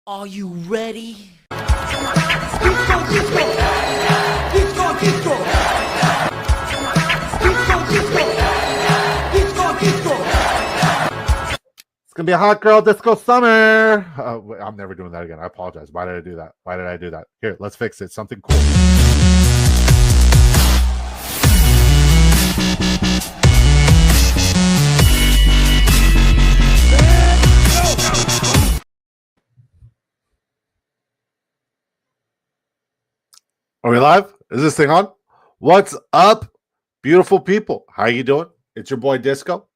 Are you ready? It's going to be a hot girl disco summer. I'm never doing that again. I apologize. Why did I do that? Why did I do that? Here, let's fix it. Something cool. Are we live? Is this thing on? What's up, beautiful people? How you doing? It's your boy Disco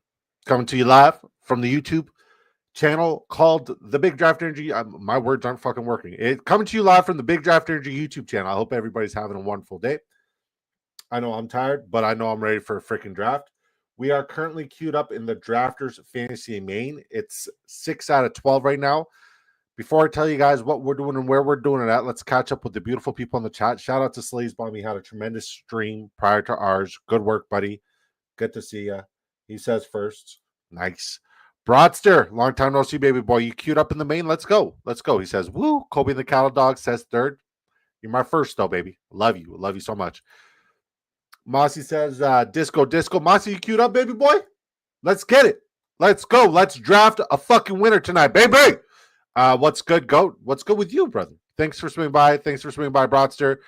coming to you live from the YouTube channel called The Big Draft Energy. My words aren't fucking working. Coming to you live from the Big Draft Energy YouTube channel. I hope everybody's having a wonderful day. I know I'm tired, but I know I'm ready for a freaking draft. We are currently queued up in the Drafters Fantasy Main. It's 6 out of 12 right now. Before I tell you guys what we're doing and where we're doing it at, let's catch up with the beautiful people in the chat. Shout out to Sleez. He had a tremendous stream prior to ours. Good work, buddy. Good to see you. He says first. Nice. Broadster, long time no see, baby boy. You queued up in the main. Let's go. Let's go. He says, woo. Kobe the Cattle Dog says third. You're my first, though, baby. Love you. Love you so much. Mossy says, disco. Mossy, you queued up, baby boy? Let's get it. Let's go. Let's draft a fucking winner tonight, baby. What's good, Goat? What's good with you, brother? Thanks for swinging by. Broadster,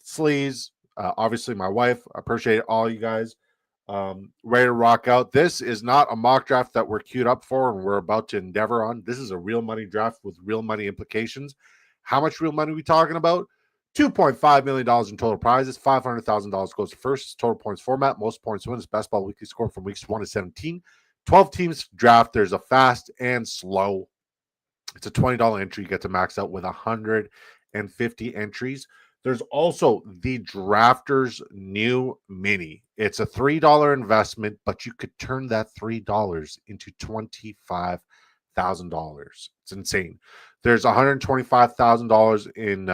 Sleez, obviously my wife. I appreciate all you guys. Ready to rock out. This is not a mock draft that we're queued up for and we're about to endeavor on. This is a real money draft with real money implications. How much real money are we talking about? $2.5 million in total prizes. $500,000 goes to first. Total points format. Most points wins. Best ball weekly score from weeks 1 to 17. 12 teams draft. There's a fast and slow. It's a $20 entry. You get to max out with 150 entries. There's also the Drafters new mini. It's a $3 investment, but you could turn that $3 into $25,000. It's insane. There's $125,000 in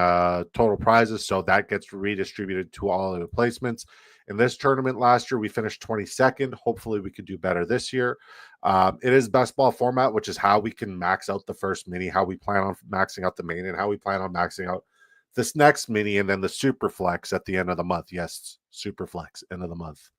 total prizes, so that gets redistributed to all of the placements. In this tournament last year, we finished 22nd. Hopefully, we could do better this year. It is best ball format, which is how we can max out the first mini, how we plan on maxing out the main, and how we plan on maxing out this next mini, and then the super flex at the end of the month. Yes, super flex, end of the month.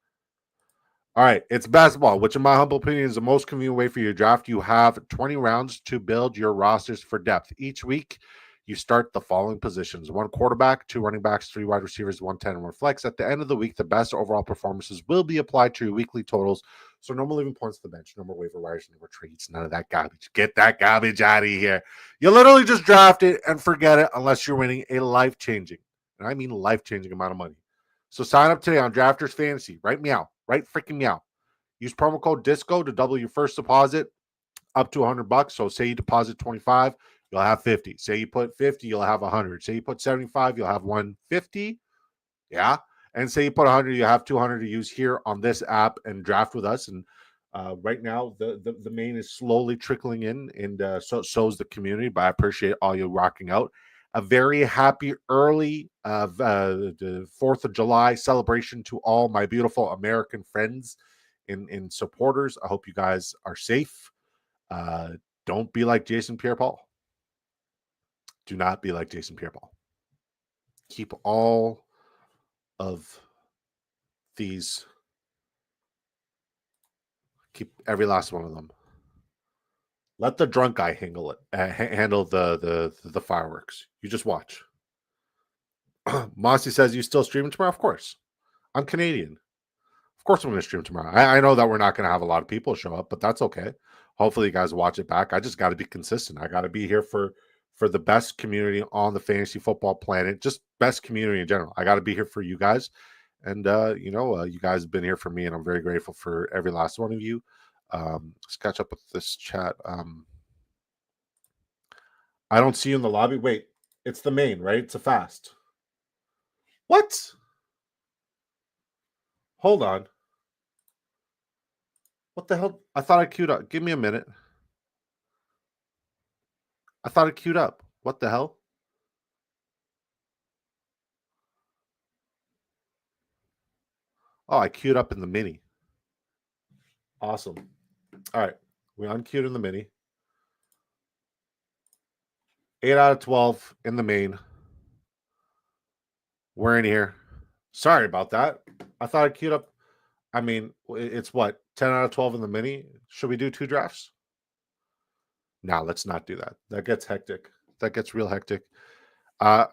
All right, it's basketball, which in my humble opinion is the most convenient way for your draft. You have 20 rounds to build your rosters for depth. Each week, you start the following positions: 1 quarterback, 2 running backs, 3 wide receivers, 1 10, and 1 flex. At the end of the week, the best overall performances will be applied to your weekly totals. So no more leaving points to the bench, no more waiver wires, no more trades, none of that garbage. Get that garbage out of here. You literally just draft it and forget it unless you're winning a life-changing, and I mean life-changing amount of money. So sign up today on Drafters Fantasy. Right meow. Right freaking meow. Use promo code DISCO to double your first deposit up to $100. So say you deposit 25, you'll have 50. Say you put 50, you'll have 100. Say you put 75, you'll have 150. Yeah. And say you put 100, you have 200 to use here on this app and draft with us. And right now, the main is slowly trickling in, and so is the community. But I appreciate all you rocking out. A very happy early the 4th of July celebration to all my beautiful American friends and supporters. I hope you guys are safe. Don't be like Jason Pierre-Paul. Do not be like Jason Pierre-Paul. Keep all of these. Keep every last one of them. Let the drunk guy handle the fireworks. You just watch. Mossy says, you still streaming tomorrow? Of course. I'm Canadian. Of course I'm going to stream tomorrow. I know that we're not going to have a lot of people show up, but that's okay. Hopefully you guys watch it back. I just got to be consistent. I got to be here for the best community on the fantasy football planet, just best community in general. I got to be here for you guys. And, you guys have been here for me, and I'm very grateful for every last one of you. Let's catch up with this chat. I don't see you in the lobby. Wait, it's the main, right? It's a fast. What? Hold on. What the hell? I thought I queued up. Give me a minute. I thought it queued up. What the hell? Oh, I queued up in the mini. Awesome. All right. We unqueued in the mini. 8 out of 12 in the main. We're in here. Sorry about that. I thought I queued up. I mean, it's what, 10 out of 12 in the mini? Should we do 2 drafts? No, let's not do that. That gets hectic. That gets real hectic. I'm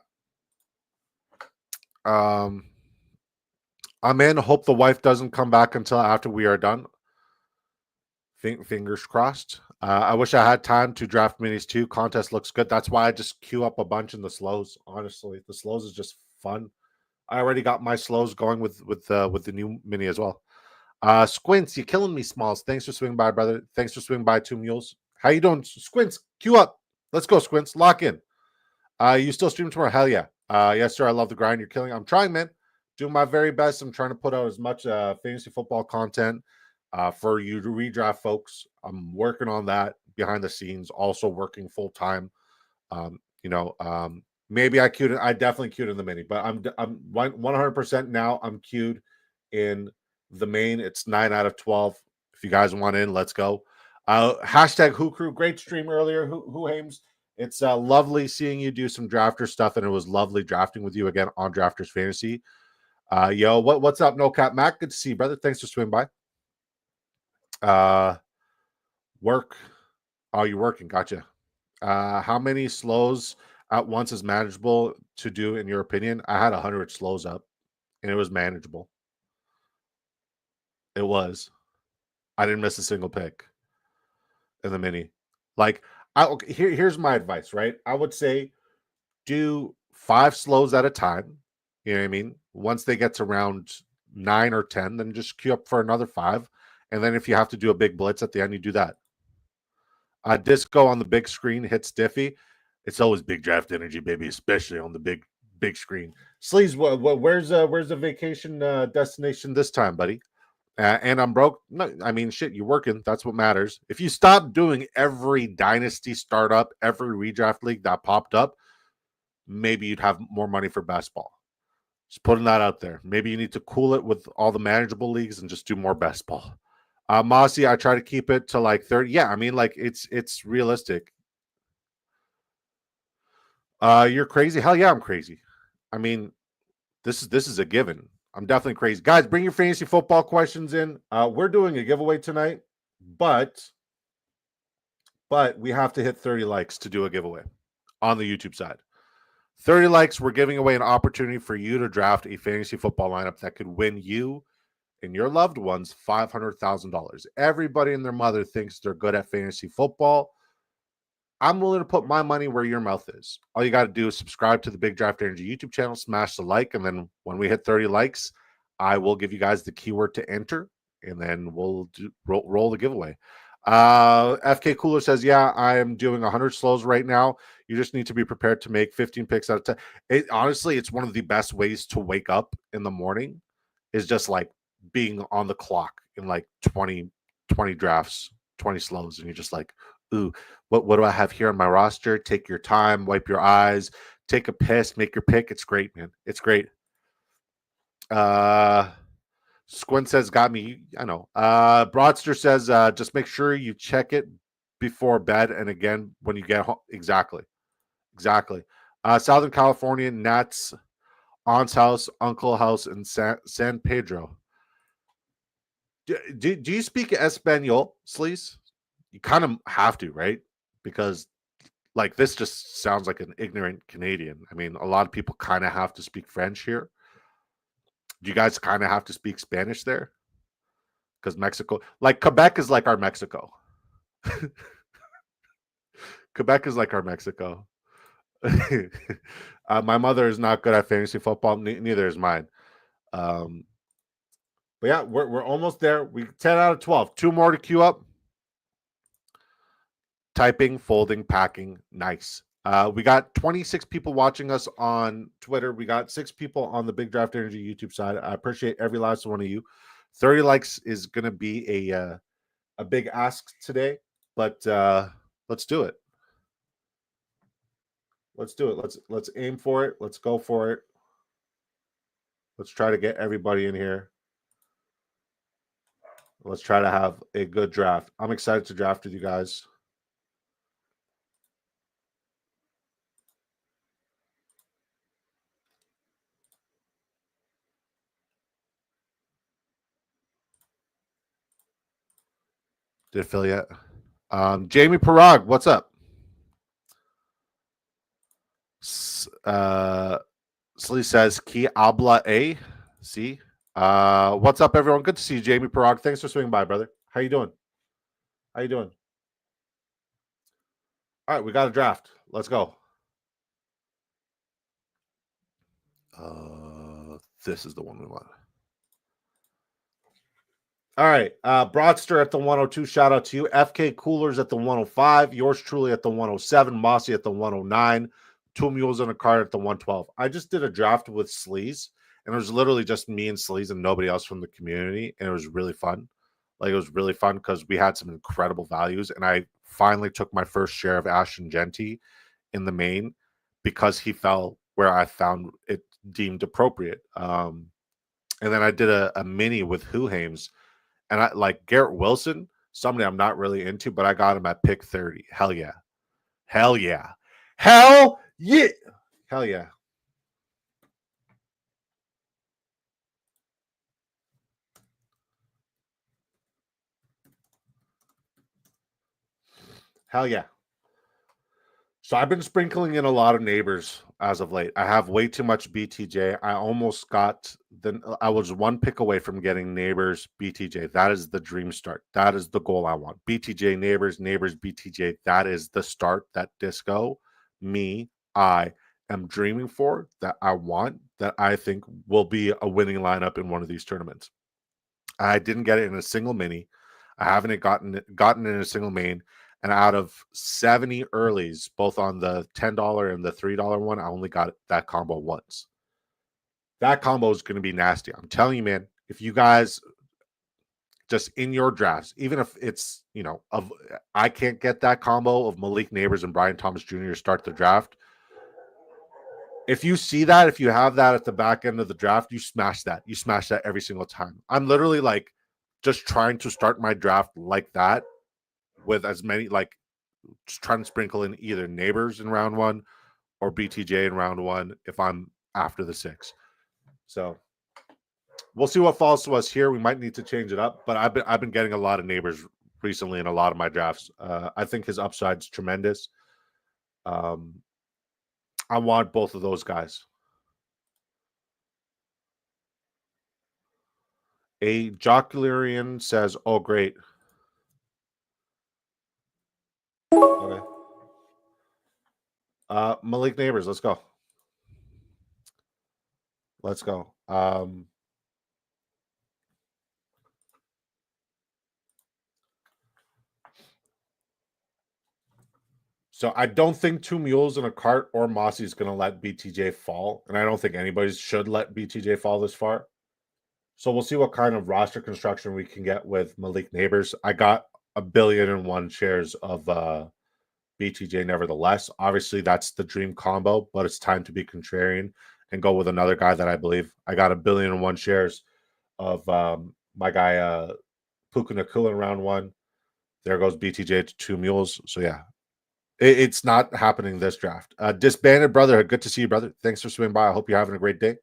in. Hope the wife doesn't come back until after we are done. Fingers crossed. I wish I had time to draft minis too. Contest looks good. That's why I just queue up a bunch in the slows. Honestly, the slows is just fun. I already got my slows going with the new mini as well. Squints, you killing me, Smalls. Thanks for swinging by, brother. Thanks for swinging by, Two Mules. How you doing, Squints? Queue up. Let's go, Squints. Lock in. You still stream tomorrow? Hell yeah. Yes, sir. I love the grind. You're killing. I'm trying, man. Doing my very best. I'm trying to put out as much fantasy football content for you to redraft, folks. I'm working on that behind the scenes. Also working full time. Maybe I queued. I definitely queued in the mini, but I'm 100% now. I'm queued in the main. It's 9 out of 12. If you guys want in, let's go. Hashtag Who Crew. Great stream earlier. Who Hames? It's lovely seeing you do some drafter stuff, and it was lovely drafting with you again on Drafters Fantasy. What's up, No Cap Mac? Good to see you, brother. Thanks for swinging by. Work. Oh, you're working. Gotcha. How many slows at once is manageable to do, in your opinion? I had 100 slows up, and it was manageable. It was. I didn't miss a single pick in the mini. Here's my advice, right? I would say do 5 slows at a time. You know what I mean? Once they get to round 9 or 10, then just queue up for another 5. And then if you have to do a big blitz at the end, you do that. Disco on the big screen hits Diffie. It's always big draft energy, baby, especially on the big screen. Sleez, where's the vacation destination this time, buddy? And I'm broke. No, I mean, shit, you're working. That's what matters. If you stop doing every dynasty startup, every redraft league that popped up, maybe you'd have more money for best ball. Just putting that out there. Maybe you need to cool it with all the manageable leagues and just do more best ball. Mossy, I try to keep it to like 30. Yeah, I mean, like it's realistic. You're crazy. Hell yeah, I'm crazy. I mean, this is a given. I'm definitely crazy. Guys, bring your fantasy football questions in. We're doing a giveaway tonight, but we have to hit 30 likes to do a giveaway on the YouTube side. 30 likes, we're giving away an opportunity for you to draft a fantasy football lineup that could win you and your loved ones $500,000. Everybody and their mother thinks they're good at fantasy football. I'm willing to put my money where your mouth is. All you got to do is subscribe to the Big Draft Energy YouTube channel, smash the like, and then when we hit 30 likes, I will give you guys the keyword to enter, and then we'll roll the giveaway. FK Cooler says, yeah, I am doing 100 slows right now. You just need to be prepared to make 15 picks out of 10. Honestly, it's one of the best ways to wake up in the morning is just like being on the clock in like 20 drafts, 20 slows, and you're just like, ooh, what do I have here on my roster? Take your time, wipe your eyes, take a piss, make your pick. It's great, man. It's great. Squint says, got me. I know. Broadster says, just make sure you check it before bed and again when you get home. Exactly. Southern California, Nat's aunt's house, uncle house in San Pedro. Do you speak Espanol, Sleez? You kind of have to, right? Because like this just sounds like an ignorant Canadian. I mean, a lot of people kind of have to speak French here. Do you guys kind of have to speak Spanish there? Because Mexico, like Quebec is like our Mexico. Quebec is like our Mexico. My mother is not good at fantasy football. Neither is mine. But yeah, we're almost there. We 10 out of 12. 2 more to queue up. Typing, folding, packing. Nice. We got 26 people watching us on Twitter. We got 6 people on the Big Draft Energy YouTube side. I appreciate every last one of you. 30 likes is going to be a big ask today, but let's do it. Let's do it. Let's aim for it. Let's go for it. Let's try to get everybody in here. Let's try to have a good draft. I'm excited to draft with you guys. Did Phil yet? Jamie Parag, what's up? Sleez says, "Ki habla a." See, what's up, everyone? Good to see you, Jamie Parag. Thanks for swinging by, brother. How you doing? How you doing? All right, we got a draft. Let's go. This is the one we want. All right, Broadster at the 102. Shout out to you. FK Coolers at the 105. Yours truly at the 107. Mossy at the 109. Two Mules on a card at the 112. I just did a draft with Sleez, and it was literally just me and Sleez and nobody else from the community, and it was really fun. Like, it was really fun because we had some incredible values, and I finally took my first share of Ashton Genty in the main because he fell where I found it deemed appropriate. And then I did a mini with Huhames, and I like Garrett Wilson, somebody I'm not really into, but I got him at pick 30. Hell yeah. Hell yeah. Hell yeah. Hell yeah. Hell yeah. So I've been sprinkling in a lot of neighbors as of late. I have way too much BTJ. I almost got I was one pick away from getting neighbors BTJ. That is the dream start. That is the goal I want. BTJ neighbors, neighbors BTJ. That is the start, that disco. I am dreaming for, that I want, that I think will be a winning lineup in one of these tournaments. I didn't get it in a single mini. I haven't gotten in a single main. And out of 70 earlies, both on the $10 and the $3 one, I only got that combo once. That combo is going to be nasty. I'm telling you, man, if you guys just in your drafts, even if it's, I can't get that combo of Malik Neighbors and Brian Thomas Jr. to start the draft. If you see that, if you have that at the back end of the draft, you smash that. You smash that every single time. I'm literally like just trying to start my draft like that, with as many, like, just trying to sprinkle in either neighbors in round one or BTJ in round one if I'm after the 6. So we'll see what falls to us here. We might need to change it up, but I've been getting a lot of neighbors recently in a lot of my drafts. I think his upside's tremendous. I want both of those guys. A Jocularian says, "Oh, great." Okay. Malik Neighbors, let's go. Let's go. So I don't think Two Mules in a cart or Mossy is going to let BTJ fall, and I don't think anybody should let BTJ fall this far. So we'll see what kind of roster construction we can get with Malik Neighbors. I got 1,000,000,001 shares of BTJ nevertheless. Obviously, that's the dream combo, but it's time to be contrarian and go with another guy that I believe. I got 1,000,001 shares of my guy Puka Nakua in round one. There goes BTJ to Two Mules. So yeah, it's not happening this draft. Disbanded Brotherhood, good to see you, brother. Thanks for swinging by. I hope you're having a great day.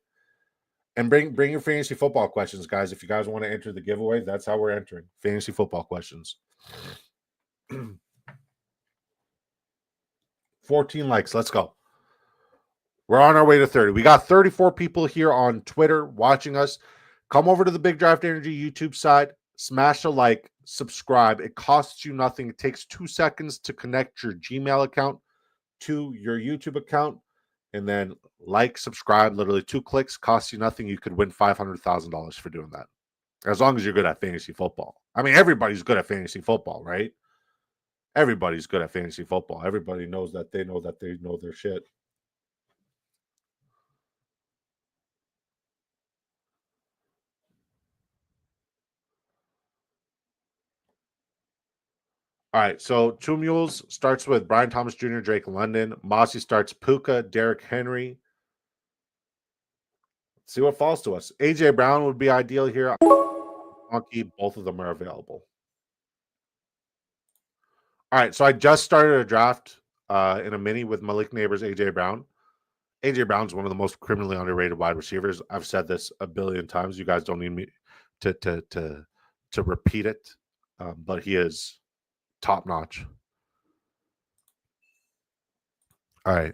And bring your fantasy football questions, guys. If you guys want to enter the giveaway, that's how we're entering. Fantasy football questions. 14 likes. Let's go. We're on our way to 30. We got 34 people here on Twitter watching us. Come over to the Big Draft Energy YouTube side. Smash a like, subscribe. It costs you nothing. It takes 2 seconds to connect your Gmail account to your YouTube account. And then like, subscribe, literally 2 clicks, costs you nothing. You could win $500,000 for doing that. As long as you're good at fantasy football. I mean, everybody's good at fantasy football, right? Everybody's good at fantasy football. Everybody knows that they know their shit. All right, so Two Mules starts with Brian Thomas Jr., Drake London. Mossy starts Puka, Derrick Henry. Let's see what falls to us. AJ Brown would be ideal here. Monkey, both of them are available. All right, so I just started a draft in a mini with Malik Neighbors, AJ Brown. AJ Brown's one of the most criminally underrated wide receivers. I've said this a billion times. You guys don't need me to repeat it, but he is top notch. All right.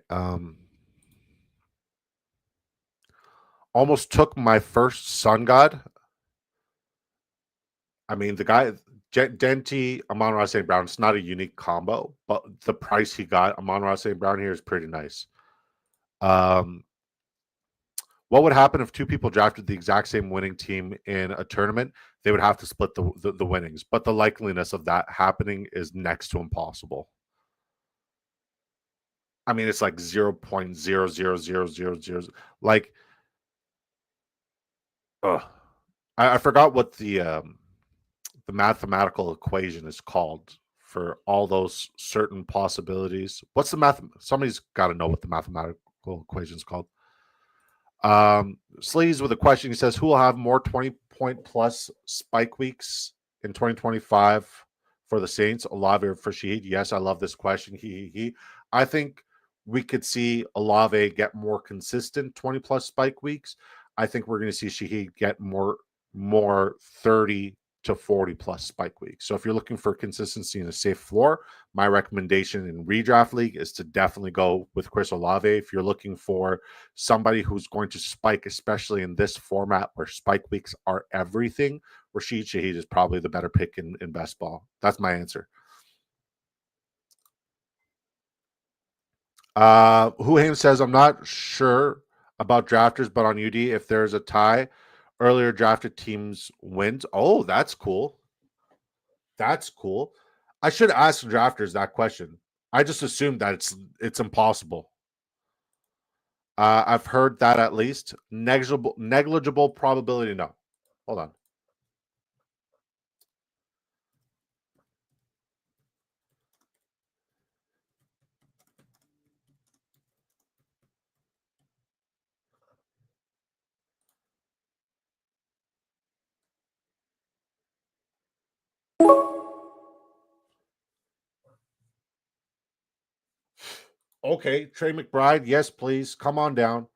Almost took my first Sun God. I mean, the guy, Denty, Amon-Ra St. Brown, it's not a unique combo, but the price he got, Amon-Ra St. Brown here is pretty nice. What would happen if two people drafted the exact same winning team in a tournament? They would have to split the winnings, but the likeliness of that happening is next to impossible. I mean, it's like 0.00000. Like, I forgot what the mathematical equation is called for all those certain possibilities. What's the math? Somebody's got to know what the mathematical equation is called. Sleez with a question. He says, who will have more 20-point plus spike weeks in 2025 for the Saints? Olave or for Shaheed? Yes, I love this question. He. I think we could see Olave get more consistent 20 plus spike weeks. I think we're going to see Shaheed get more 30 to 40 plus spike weeks. So if you're looking for consistency in a safe floor, my recommendation in redraft league is to definitely go with Chris Olave. If you're looking for somebody who's going to spike, especially in this format where spike weeks are everything, Rashid Shaheed is probably the better pick in best ball. That's my answer. Huham says, I'm not sure about drafters, but on UD, if there's a tie, earlier drafted teams wins. Oh, that's cool. That's cool. I should ask drafters that question. I just assumed that it's impossible. I've heard that at least. Negligible probability, no. Hold on. Okay, Trey McBride, yes, please. Come on down.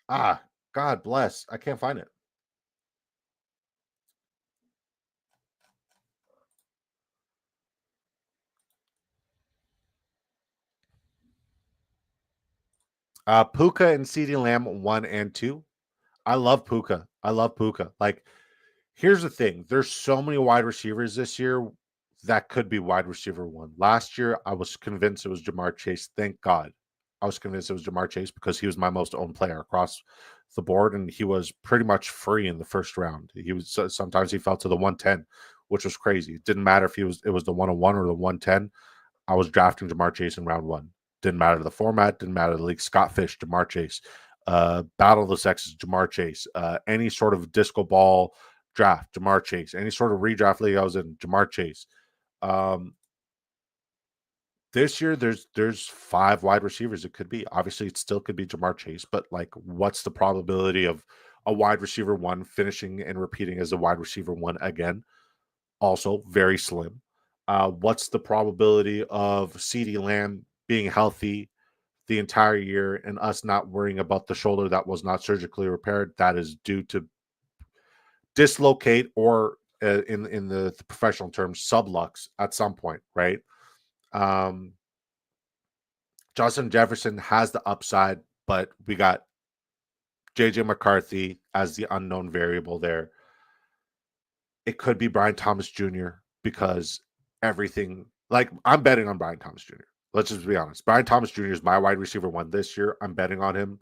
Ah, God bless. I can't find it. Puka and CeeDee Lamb 1 and 2. I love Puka. Like, here's the thing. There's so many wide receivers this year that could be wide receiver 1. Last year, I was convinced it was Jamar Chase. Thank God. I was convinced it was Jamar Chase because he was my most owned player across the board, and he was pretty much free in the first round. He was sometimes he fell to the 110, which was crazy. It didn't matter if it was the 101 or the 110. I was drafting Jamar Chase in round 1. Didn't matter the format, didn't matter the league. Scott Fish, Jamar Chase. Battle of the Sexes, Jamar Chase. Any sort of disco ball draft, Jamar Chase. Any sort of redraft league I was in, Jamar Chase. This year, there's 5 wide receivers. It could be. Obviously, it still could be Jamar Chase, but like, what's the probability of a wide receiver 1 finishing and repeating as a wide receiver 1 again? Also, very slim. What's the probability of CeeDee Lamb being healthy the entire year and us not worrying about the shoulder that was not surgically repaired? That is due to dislocate or in the professional terms, sublux at some point, right? Justin Jefferson has the upside, but we got JJ McCarthy as the unknown variable there. It could be Brian Thomas Jr. because everything, like, I'm betting on Brian Thomas Jr. Let's just be honest. Brian Thomas Jr. is my wide receiver 1 this year. I'm betting on him.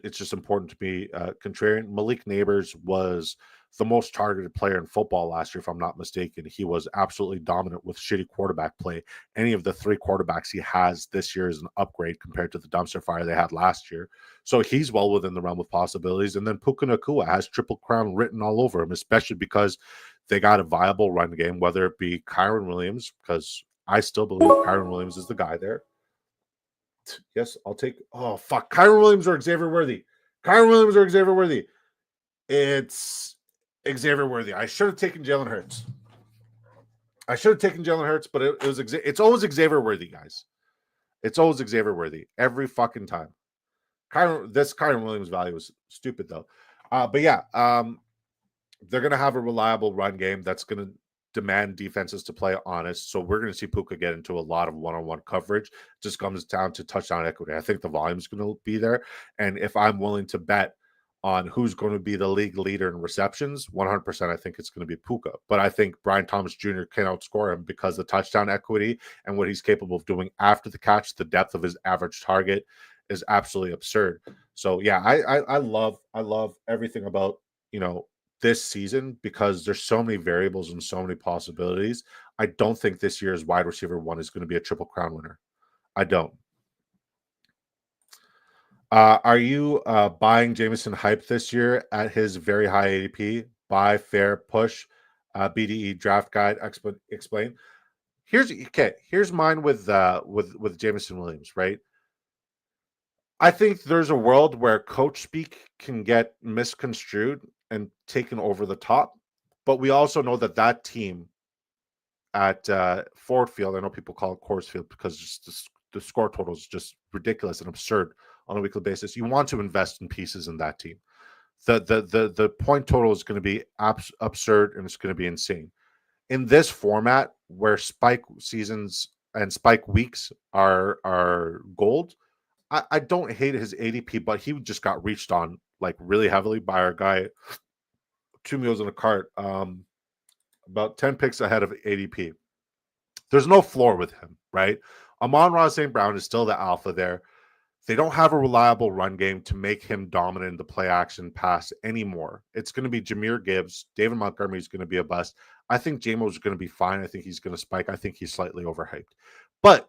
It's just important to be contrarian. Malik Neighbors was the most targeted player in football last year, if I'm not mistaken. He was absolutely dominant with shitty quarterback play. Any of the 3 quarterbacks he has this year is an upgrade compared to the dumpster fire they had last year. So he's well within the realm of possibilities. And then Puka Nacua has Triple Crown written all over him, especially because they got a viable run game, whether it be Kyron Williams, because I still believe Kyron Williams is the guy there. Yes, I'll take. Oh, fuck. Kyron Williams or Xavier Worthy. Kyron Williams or Xavier Worthy. It's Xavier Worthy. I should have taken Jalen Hurts. But it's always Xavier Worthy, guys. It's always Xavier Worthy every fucking time. Kyron Williams value is stupid though. But yeah, they're gonna have a reliable run game that's gonna demand defenses to play honest. So we're going to see Puka get into a lot of one-on-one coverage. It just comes down to touchdown equity. I think the volume is going to be there. And if I'm willing to bet on who's going to be the league leader in receptions, 100% I think it's going to be Puka. But I think Brian Thomas Jr. can outscore him because the touchdown equity and what he's capable of doing after the catch, the depth of his average target is absolutely absurd. So yeah, I love everything about, this season because there's so many variables and so many possibilities. I don't think this year's wide receiver one is going to be a Triple Crown winner. I don't. Are you buying Jameson hype this year at his very high ADP? Buy, fair, push, BDE draft guide, explain. Here's mine with Jameson Williams, right? I think there's a world where coach speak can get misconstrued and taken over the top, but we also know that team at Ford Field, I know people call it Coors Field because just the score total is just ridiculous and absurd on a weekly basis. You want to invest in pieces in that team. The point total is going to be absurd and it's going to be insane. In this format where spike seasons and spike weeks are gold, I don't hate his ADP, but he just got reached on like really heavily by our guy, 2 meals in a cart, about 10 picks ahead of ADP. There's no floor with him, right? Amon-Ra St. Brown is still the alpha there. They don't have a reliable run game to make him dominant in the play action pass anymore. It's going to be Jahmyr Gibbs. David Montgomery is going to be a bust. I think J-Mo is going to be fine. I think he's going to spike. I think he's slightly overhyped. But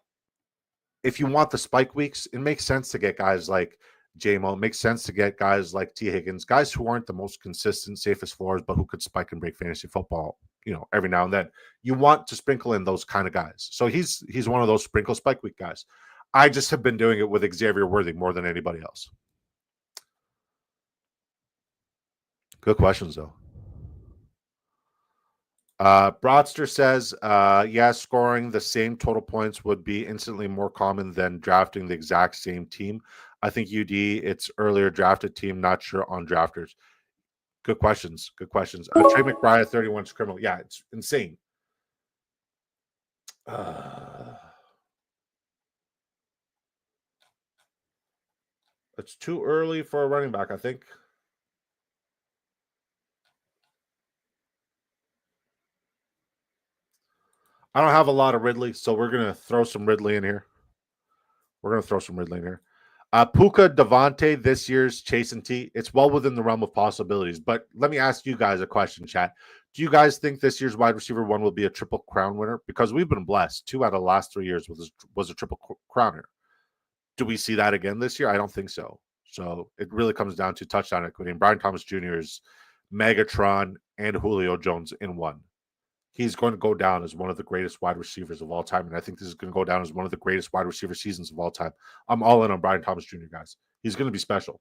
if you want the spike weeks, it makes sense to get guys like J-Mo. It makes sense to get guys like T. Higgins, guys who aren't the most consistent, safest floors, but who could spike and break fantasy football, every now and then. You want to sprinkle in those kind of guys. So he's one of those sprinkle spike week guys. I just have been doing it with Xavier Worthy more than anybody else. Good questions, though. Broadster says, scoring the same total points would be instantly more common than drafting the exact same team. I think UD, it's earlier drafted team, not sure on drafters. Good questions. Trey McBride, 31 is criminal. Yeah, it's insane. It's too early for a running back, I think. I don't have a lot of Ridley, so we're going to throw some Ridley in here. Puka, Devontae, this year's Chase and T. It's well within the realm of possibilities. But let me ask you guys a question, chat. Do you guys think this year's wide receiver one will be a Triple Crown winner? Because we've been blessed. 2 out of the last 3 years was a Triple Crowner. Do we see that again this year? I don't think so. So it really comes down to touchdown equity. And Brian Thomas Jr. is Megatron and Julio Jones in one. He's going to go down as one of the greatest wide receivers of all time. And I think this is going to go down as one of the greatest wide receiver seasons of all time. I'm all in on Brian Thomas Jr., guys. He's going to be special.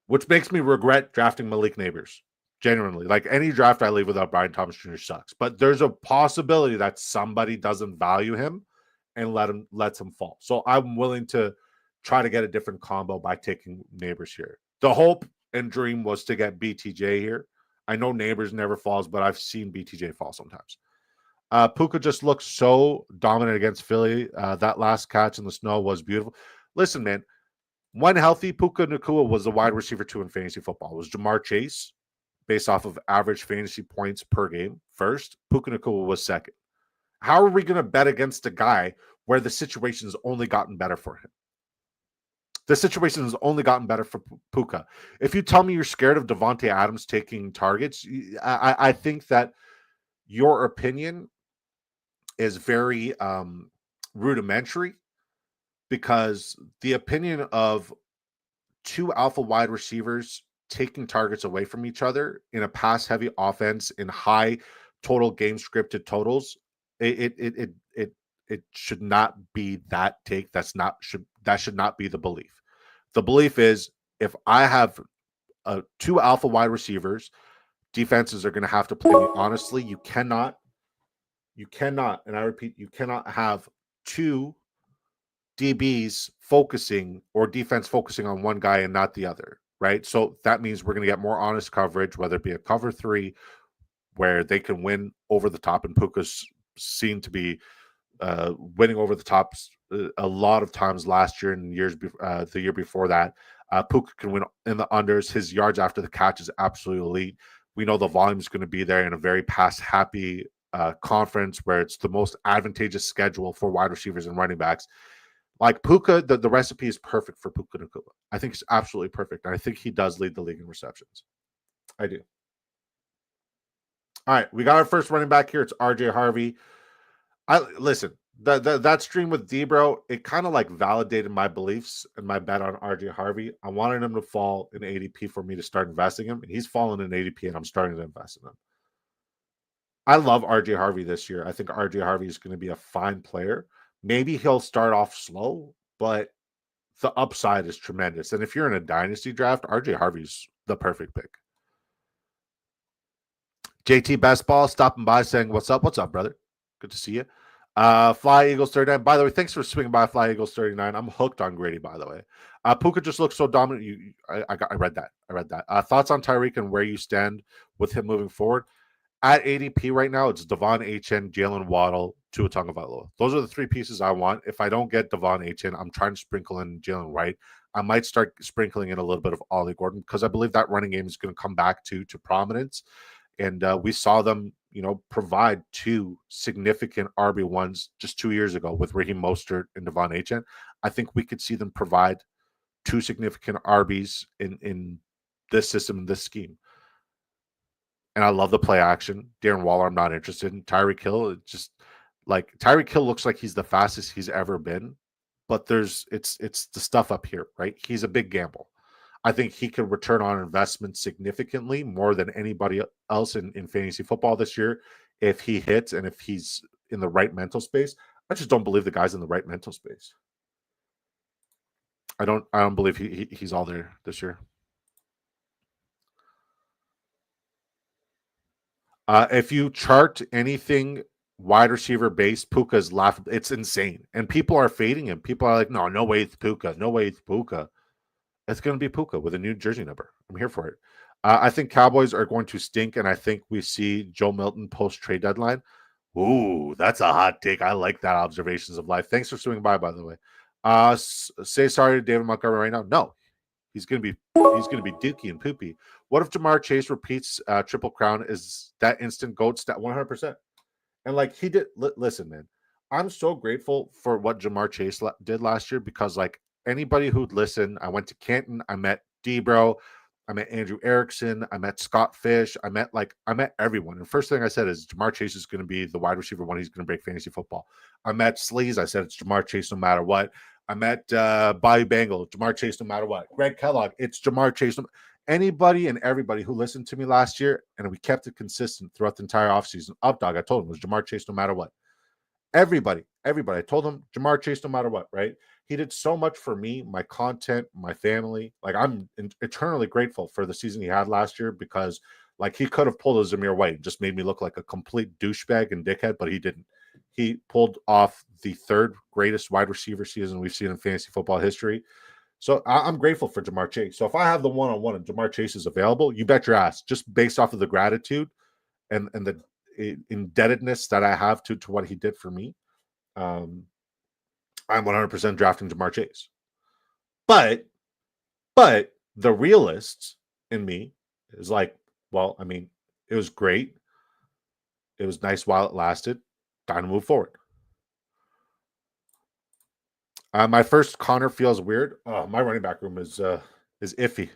Which makes me regret drafting Malik Neighbors. Genuinely. Like any draft I leave without Brian Thomas Jr. sucks. But there's a possibility that somebody doesn't value him and lets him fall. So I'm willing to try to get a different combo by taking Neighbors here. The hope and dream was to get BTJ here. I know Neighbors never falls, but I've seen BTJ fall sometimes. Puka just looks so dominant against Philly. That last catch in the snow was beautiful. Listen, man, when healthy, Puka Nacua was the wide receiver 2 in fantasy football. It was Jamar Chase, based off of average fantasy points per game, first. Puka Nacua was second. How are we going to bet against a guy where the situation has only gotten better for him? The situation has only gotten better for Puka. If you tell me you're scared of Devontae Adams taking targets, I think that your opinion is very rudimentary, because the opinion of 2 alpha wide receivers taking targets away from each other in a pass-heavy offense in high total game scripted totals, it should not be that take. That should not be the belief. The belief is if I have 2 alpha wide receivers, defenses are going to have to play me honestly. You cannot, and I repeat, you cannot have 2 DBs focusing or defense focusing on one guy and not the other, right? So that means we're going to get more honest coverage, whether it be a cover 3, where they can win over the top, and Puka's seen to be winning over the top a lot of times last year and the year before that. Puka can win in the unders. His yards after the catch is absolutely elite. We know the volume is going to be there in a very pass-happy conference where it's the most advantageous schedule for wide receivers and running backs. Like Puka, the recipe is perfect for Puka Nacua. I think it's absolutely perfect. And I think he does lead the league in receptions. I do. All right, we got our first running back here. It's RJ Harvey. Listen, that stream with Debro, it kind of like validated my beliefs and my bet on RJ Harvey. I wanted him to fall in ADP for me to start investing him, and he's fallen in ADP, and I'm starting to invest in him. I love RJ Harvey this year. I think RJ Harvey is going to be a fine player. Maybe he'll start off slow, but the upside is tremendous. And if you're in a dynasty draft, RJ Harvey's the perfect pick. JT Best Ball stopping by saying, "What's up? What's up, brother? Good to see you." Fly Eagles 39. By the way, thanks for swinging by, Fly Eagles 39. I'm hooked on Grady, by the way. Puka just looks so dominant. I read that. Thoughts on Tyreek and where you stand with him moving forward? At ADP right now, it's Devon Achane, Jalen Waddle, Tua Tagovailoa. Those are the three pieces I want. If I don't get Devon Achane, I'm trying to sprinkle in Jalen Wright. I might start sprinkling in a little bit of Ollie Gordon because I believe that running game is going to come back to prominence. And we saw them, provide two significant RB1s just 2 years ago with Raheem Mostert and Devon Achane. I think we could see them provide two significant RBs in this system, in this scheme. And I love the play action. Darren Waller, I'm not interested in. Tyreek Hill, Tyreek Hill looks like he's the fastest he's ever been, but it's the stuff up here, right? He's a big gamble. I think he could return on investment significantly more than anybody else in fantasy football this year if he hits and if he's in the right mental space. I just don't believe the guy's in the right mental space. I don't believe he's all there this year. If you chart anything wide receiver based, Puka is laughable. It's insane. And people are fading him. People are like, no way it's Puka. No way it's Puka. It's going to be Puka with a new jersey number. I'm here for it. I think Cowboys are going to stink, and I think we see Joe Milton post-trade deadline. Ooh, that's a hot take. I like that observations of life. Thanks for swinging by the way. Say sorry to David Montgomery right now. No, he's going to be dookie and poopy. What if Jamar Chase repeats Triple Crown? Is that instant GOAT stat 100%? And like he did, listen, man, I'm so grateful for what Jamar Chase did last year because anybody who'd listen, I went to Canton, I met Debro, I met Andrew Erickson, I met Scott Fish, I met everyone. And first thing I said is Jamar Chase is going to be the wide receiver when he's going to break fantasy football. I met Sleez, I said it's Jamar Chase no matter what. I met Bobby Bangle, Jamar Chase no matter what. Greg Kellogg, it's Jamar Chase. Anybody and everybody who listened to me last year, and we kept it consistent throughout the entire offseason. Updog, I told him it was Jamar Chase no matter what. Everybody. I told him Jamar Chase no matter what, right? He did so much for me, my content, my family. I'm eternally grateful for the season he had last year because he could have pulled a Zamir White and just made me look like a complete douchebag and dickhead, but he didn't. He pulled off the third greatest wide receiver season we've seen in fantasy football history. So I'm grateful for Jamar Chase. So if I have the one-on-one and Jamar Chase is available, you bet your ass, just based off of the gratitude and the indebtedness that I have to what he did for me, I'm 100% drafting Jamar Chase. But the realist in me is it was great. It was nice while it lasted. Time to move forward. My first Connor feels weird. My running back room is iffy.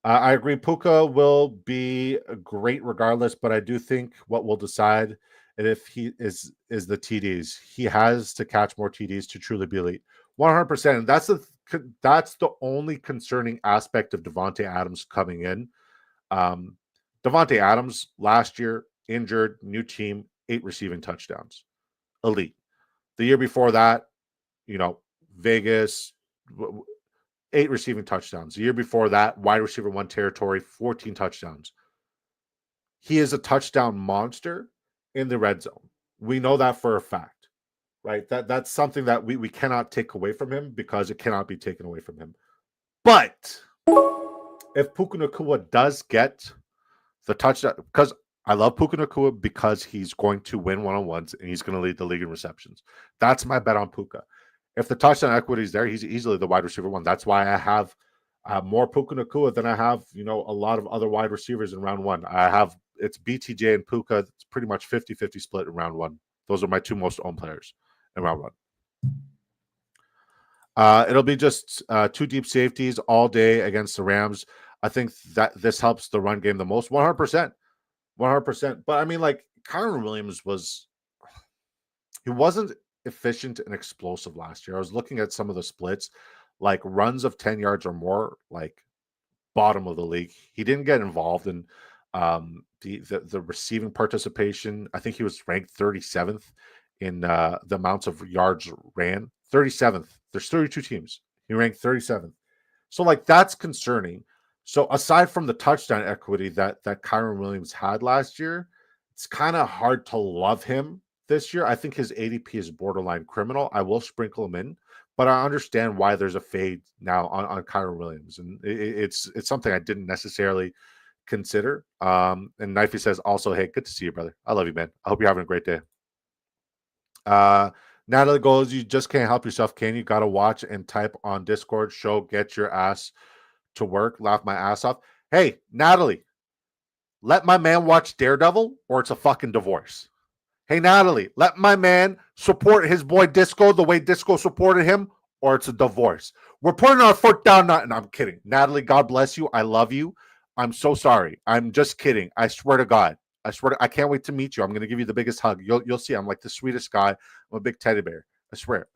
I agree. Puka will be great regardless, but I do think what will decide if he is the TDs. He has to catch more TDs to truly be elite. 100%. And that's the only concerning aspect of Devontae Adams coming in. Devontae Adams last year injured, new team, 8 receiving touchdowns, elite. The year before that, Vegas, 8 receiving touchdowns. The year before that, wide receiver 1 territory, 14 touchdowns. He is a touchdown monster in the red zone. We know that for a fact, right? That's something that we cannot take away from him because it cannot be taken away from him. But if Puka Nacua does get the touchdown, because I love Puka Nacua because he's going to win one-on-ones and he's going to lead the league in receptions. That's my bet on Puka. If the touchdown equity is there, he's easily the wide receiver one. That's why I have more Puka Nacua than I have, a lot of other wide receivers in round one. It's BTJ and Puka. It's pretty much 50-50 split in round one. Those are my two most owned players in round one. It'll be just two deep safeties all day against the Rams. I think that this helps the run game the most. 100%. 100%. But I mean, like, Kyren Williams he wasn't efficient and explosive last year. I was looking at some of the splits, like runs of 10 yards or more, like bottom of the league. He didn't get involved in the receiving participation. I think he was ranked 37th in the amounts of yards ran. 37th. There's 32 teams. He ranked 37th. So, like, that's concerning. So, aside from the touchdown equity that Kyren Williams had last year, it's kind of hard to love him this year. I think his ADP is borderline criminal. I will sprinkle him in, but I understand why there's a fade now on Kyren Williams, and it's something I didn't necessarily consider. And Knifey says also, hey, good to see you, brother. I love you, man. I hope you're having a great day. Natalie goes, you just can't help yourself, can you? Got to watch and type on Discord. Show, get your ass to work. Laugh my ass off. Hey, Natalie, let my man watch Daredevil or it's a fucking divorce. Hey, Natalie, let my man support his boy Disco the way Disco supported him or it's a divorce. We're putting our foot down. And I'm kidding. Natalie, God bless you. I love you. I'm so sorry. I'm just kidding. I swear to God. I can't wait to meet you. I'm going to give you the biggest hug. You'll see. I'm like the sweetest guy. I'm a big teddy bear. I swear.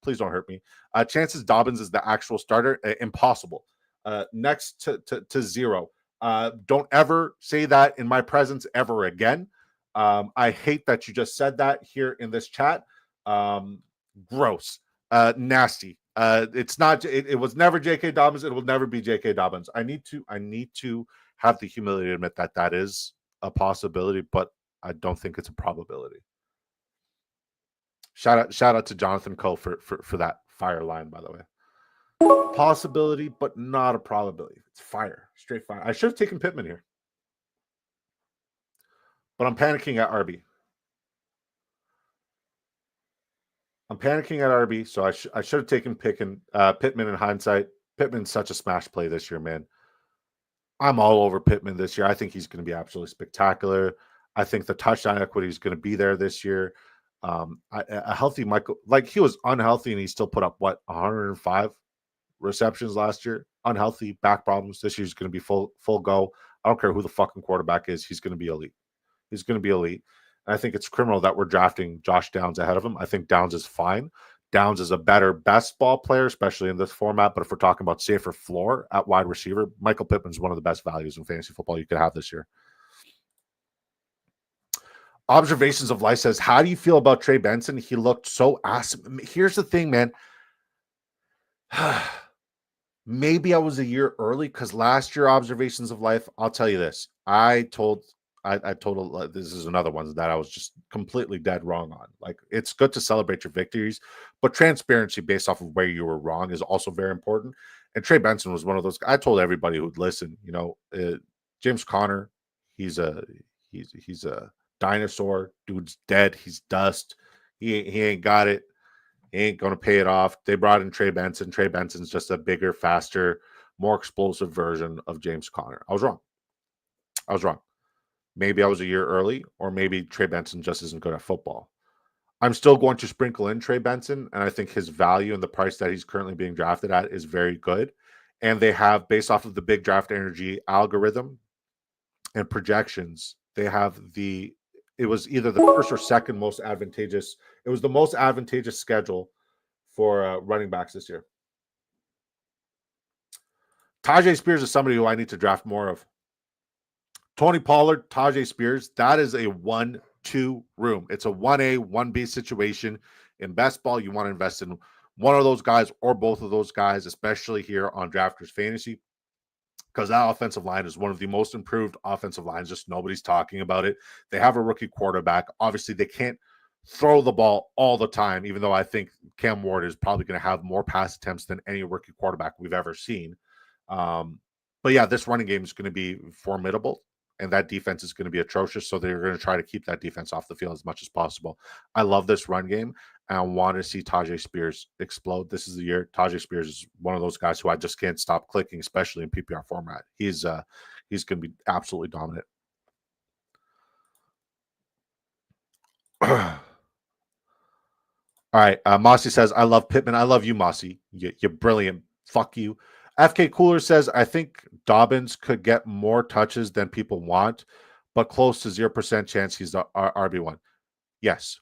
Please don't hurt me. Chances Dobbins is the actual starter. Impossible. Next to zero. Don't ever say that in my presence ever again. I hate that you just said that here in this chat. Gross. Nasty. It's not. It was never J.K. Dobbins. It will never be J.K. Dobbins. I need to have the humility to admit that is a possibility, but I don't think it's a probability. Shout out to Jonathan Coe for that fire line, by the way. Possibility, but not a probability. It's fire, straight fire. I should have taken Pittman here, but I'm panicking at RB. So I should have taken Pittman in hindsight. Pittman's such a smash play this year, man. I'm all over Pittman this year. I think he's going to be absolutely spectacular. I think the touchdown equity is going to be there this year. A healthy Michael, like, he was unhealthy and he still put up 105 receptions last year. Unhealthy, back problems. This year's going to be full go. I don't care who the fucking quarterback is. He's going to be elite. And I think it's criminal that we're drafting Josh Downs ahead of him. I think Downs is fine. Downs is a better best ball player, especially in this format. But if we're talking about safer floor at wide receiver, Michael Pittman's one of the best values in fantasy football you could have this year. Observations of Life says, how do you feel about Trey Benson? He looked so awesome. Here's the thing, man. Maybe I was a year early because last year, Observations of Life, I'll tell you this. I told this is another one that I was just completely dead wrong on. Like, it's good to celebrate your victories, but transparency based off of where you were wrong is also very important. And Trey Benson was one of those. I told everybody who'd listen, James Conner, he's a dinosaur. Dude's dead. He's dust. He ain't got it. He ain't going to pay it off. They brought in Trey Benson. Trey Benson's just a bigger, faster, more explosive version of James Conner. I was wrong. Maybe I was a year early, or maybe Trey Benson just isn't good at football. I'm still going to sprinkle in Trey Benson, and I think his value and the price that he's currently being drafted at is very good. And they have, based off of the big draft energy algorithm and projections, it was either the first or second most advantageous. It was the most advantageous schedule for running backs this year. Tajay Spears is somebody who I need to draft more of. Tony Pollard, Tajay Spears, that is a 1-2 room. It's a 1A, 1B situation. In best ball, you want to invest in one of those guys or both of those guys, especially here on Drafters Fantasy, because that offensive line is one of the most improved offensive lines. Just nobody's talking about it. They have a rookie quarterback. Obviously, they can't throw the ball all the time, even though I think Cam Ward is probably going to have more pass attempts than any rookie quarterback we've ever seen. But yeah, this running game is going to be formidable. and that defense is going to be atrocious. So they're going to try to keep that defense off the field as much as possible. I love this run game, and I want to see Tajay Spears explode. This is the year. Tajay Spears is one of those guys who I just can't stop clicking, especially in PPR format. He's going to be absolutely dominant. All right. Mossy says, I love Pittman. I love you, Mossy. You're brilliant. Fuck you. FK Cooler says, I think Dobbins could get more touches than people want, but close to 0% chance he's the RB1. Yes.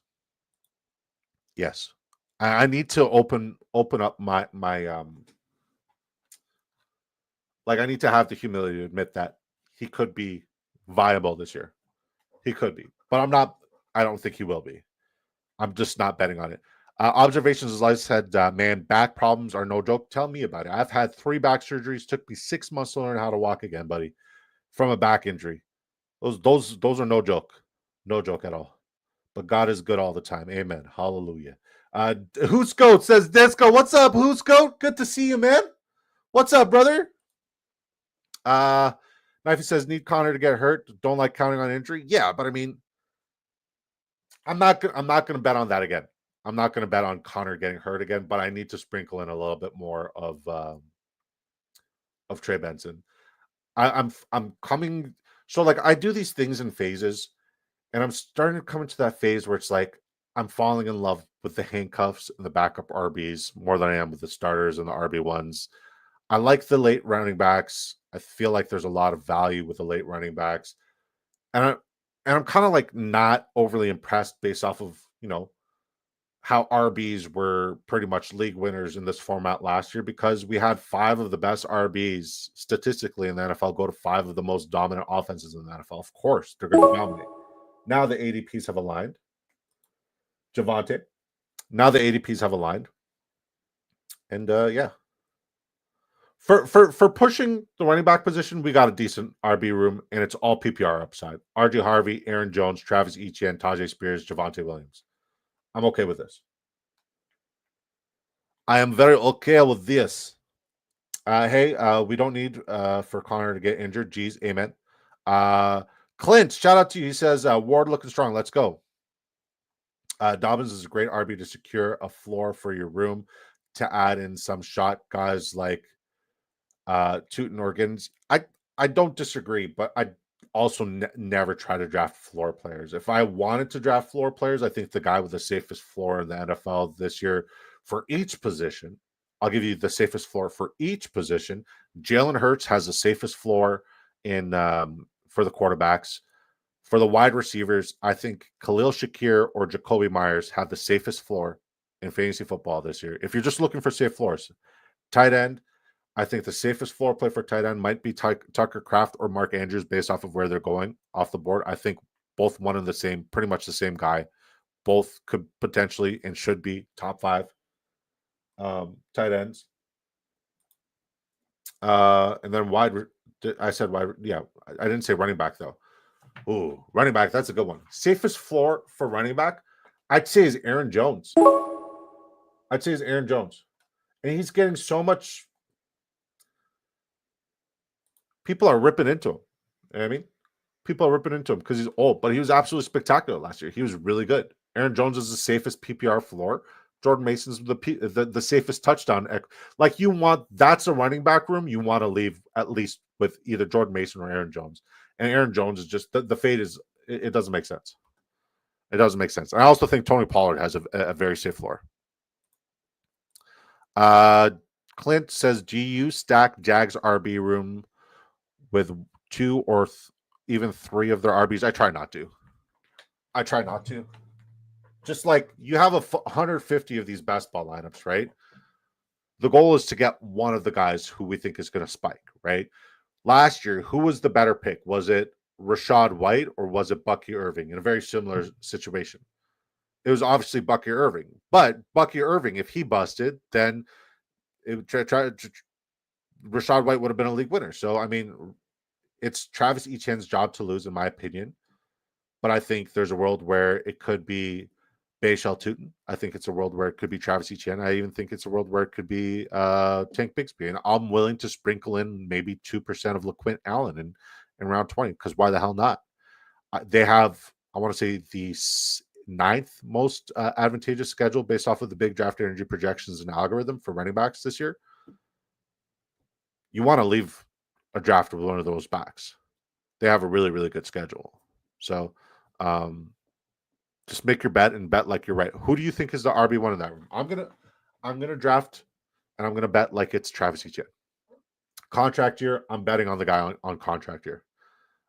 Yes. I need to open up my like, I need to have the humility to admit that he could be viable this year. He could be, but I don't think he will be. I'm just not betting on it. Observations, as I said, man, back problems are no joke. Tell me about it. I've had 3 back surgeries. Took me 6 months to learn how to walk again, buddy, from a back injury. Those are no joke. No joke at all. But God is good all the time. Amen. Hallelujah. Who's Goat says, Desco, what's up, Who's Goat? Good to see you, man. What's up, brother? Knifey says, need Connor to get hurt. Don't like counting on injury. Yeah, but I mean, I'm not going to bet on that again. I'm not going to bet on Connor getting hurt again, but I need to sprinkle in a little bit more of Trey Benson. I'm coming. So like I do these things in phases, and I'm starting to come into that phase where it's like I'm falling in love with the handcuffs and the backup RBs more than I am with the starters and the RB1s. I like the late running backs. I feel like there's a lot of value with the late running backs, and I'm kind of like not overly impressed based off of, how RBs were pretty much league winners in this format last year, because we had 5 of the best RBs statistically in the NFL go to 5 of the most dominant offenses in the NFL. Of course, they're going to dominate. Now the ADPs have aligned. Javonte. Now the ADPs have aligned. And yeah. For pushing the running back position, we got a decent RB room, and it's all PPR upside. RJ Harvey, Aaron Jones, Travis Etienne, Tajay Spears, Javonte Williams. I'm okay with this. I am very okay with this. Hey, we don't need for Connor to get injured. Geez, amen. Clint, shout out to you. He says, Ward looking strong. Let's go. Dobbins is a great RB to secure a floor for your room, to add in some shot guys like Tootin Organs. I don't disagree, but I also never try to draft floor players. If I wanted to draft floor players, I think the guy with the safest floor in the NFL this year for each position, I'll give you the safest floor for each position. Jalen Hurts has the safest floor in for the quarterbacks. For the wide receivers, I think Khalil Shakir or Jacoby Myers have the safest floor in fantasy football this year. If you're just looking for safe floors, tight end, I think the safest floor play for tight end might be Tucker Kraft or Mark Andrews based off of where they're going off the board. I think both one and the same, pretty much the same guy. Both could potentially and should be top 5 tight ends. And then I said wide. Yeah, I didn't say running back though. Ooh, running back, that's a good one. Safest floor for running back, I'd say is Aaron Jones. And he's getting so much. People are ripping into him. You know what I mean? People are ripping into him because he's old, but he was absolutely spectacular last year. He was really good. Aaron Jones is the safest PPR floor. Jordan Mason's the safest touchdown. Like that's a running back room you want to leave at least with either Jordan Mason or Aaron Jones. And Aaron Jones is just the fade is it doesn't make sense. It doesn't make sense. I also think Tony Pollard has a very safe floor. Clint says, GU stack Jags RB room with 2 or even 3 of their RBs. I try not to. Just like you have 150 of these best ball lineups, right? The goal is to get one of the guys who we think is going to spike, right? Last year, who was the better pick? Was it Rashad White or was it Bucky Irving in a very similar situation? It was obviously Bucky Irving. But Bucky Irving, if he busted, then Rashad White would have been a league winner. So, I mean, it's Travis Etienne's job to lose, in my opinion. But I think there's a world where it could be Bayshell Tootin. I think it's a world where it could be Travis Etienne. I even think it's a world where it could be Tank Bigsby. And I'm willing to sprinkle in maybe 2% of LaQuint Allen in round 20, because why the hell not? They have, I want to say, the 9th most advantageous schedule based off of the big draft energy projections and algorithm for running backs this year. You want to leave a draft with one of those backs. They have a really, really good schedule. So just make your bet and bet like you're right. Who do you think is the RB1 in that room? I'm gonna draft and I'm gonna bet like it's Travis Etienne. Contract year, I'm betting on the guy on contract year.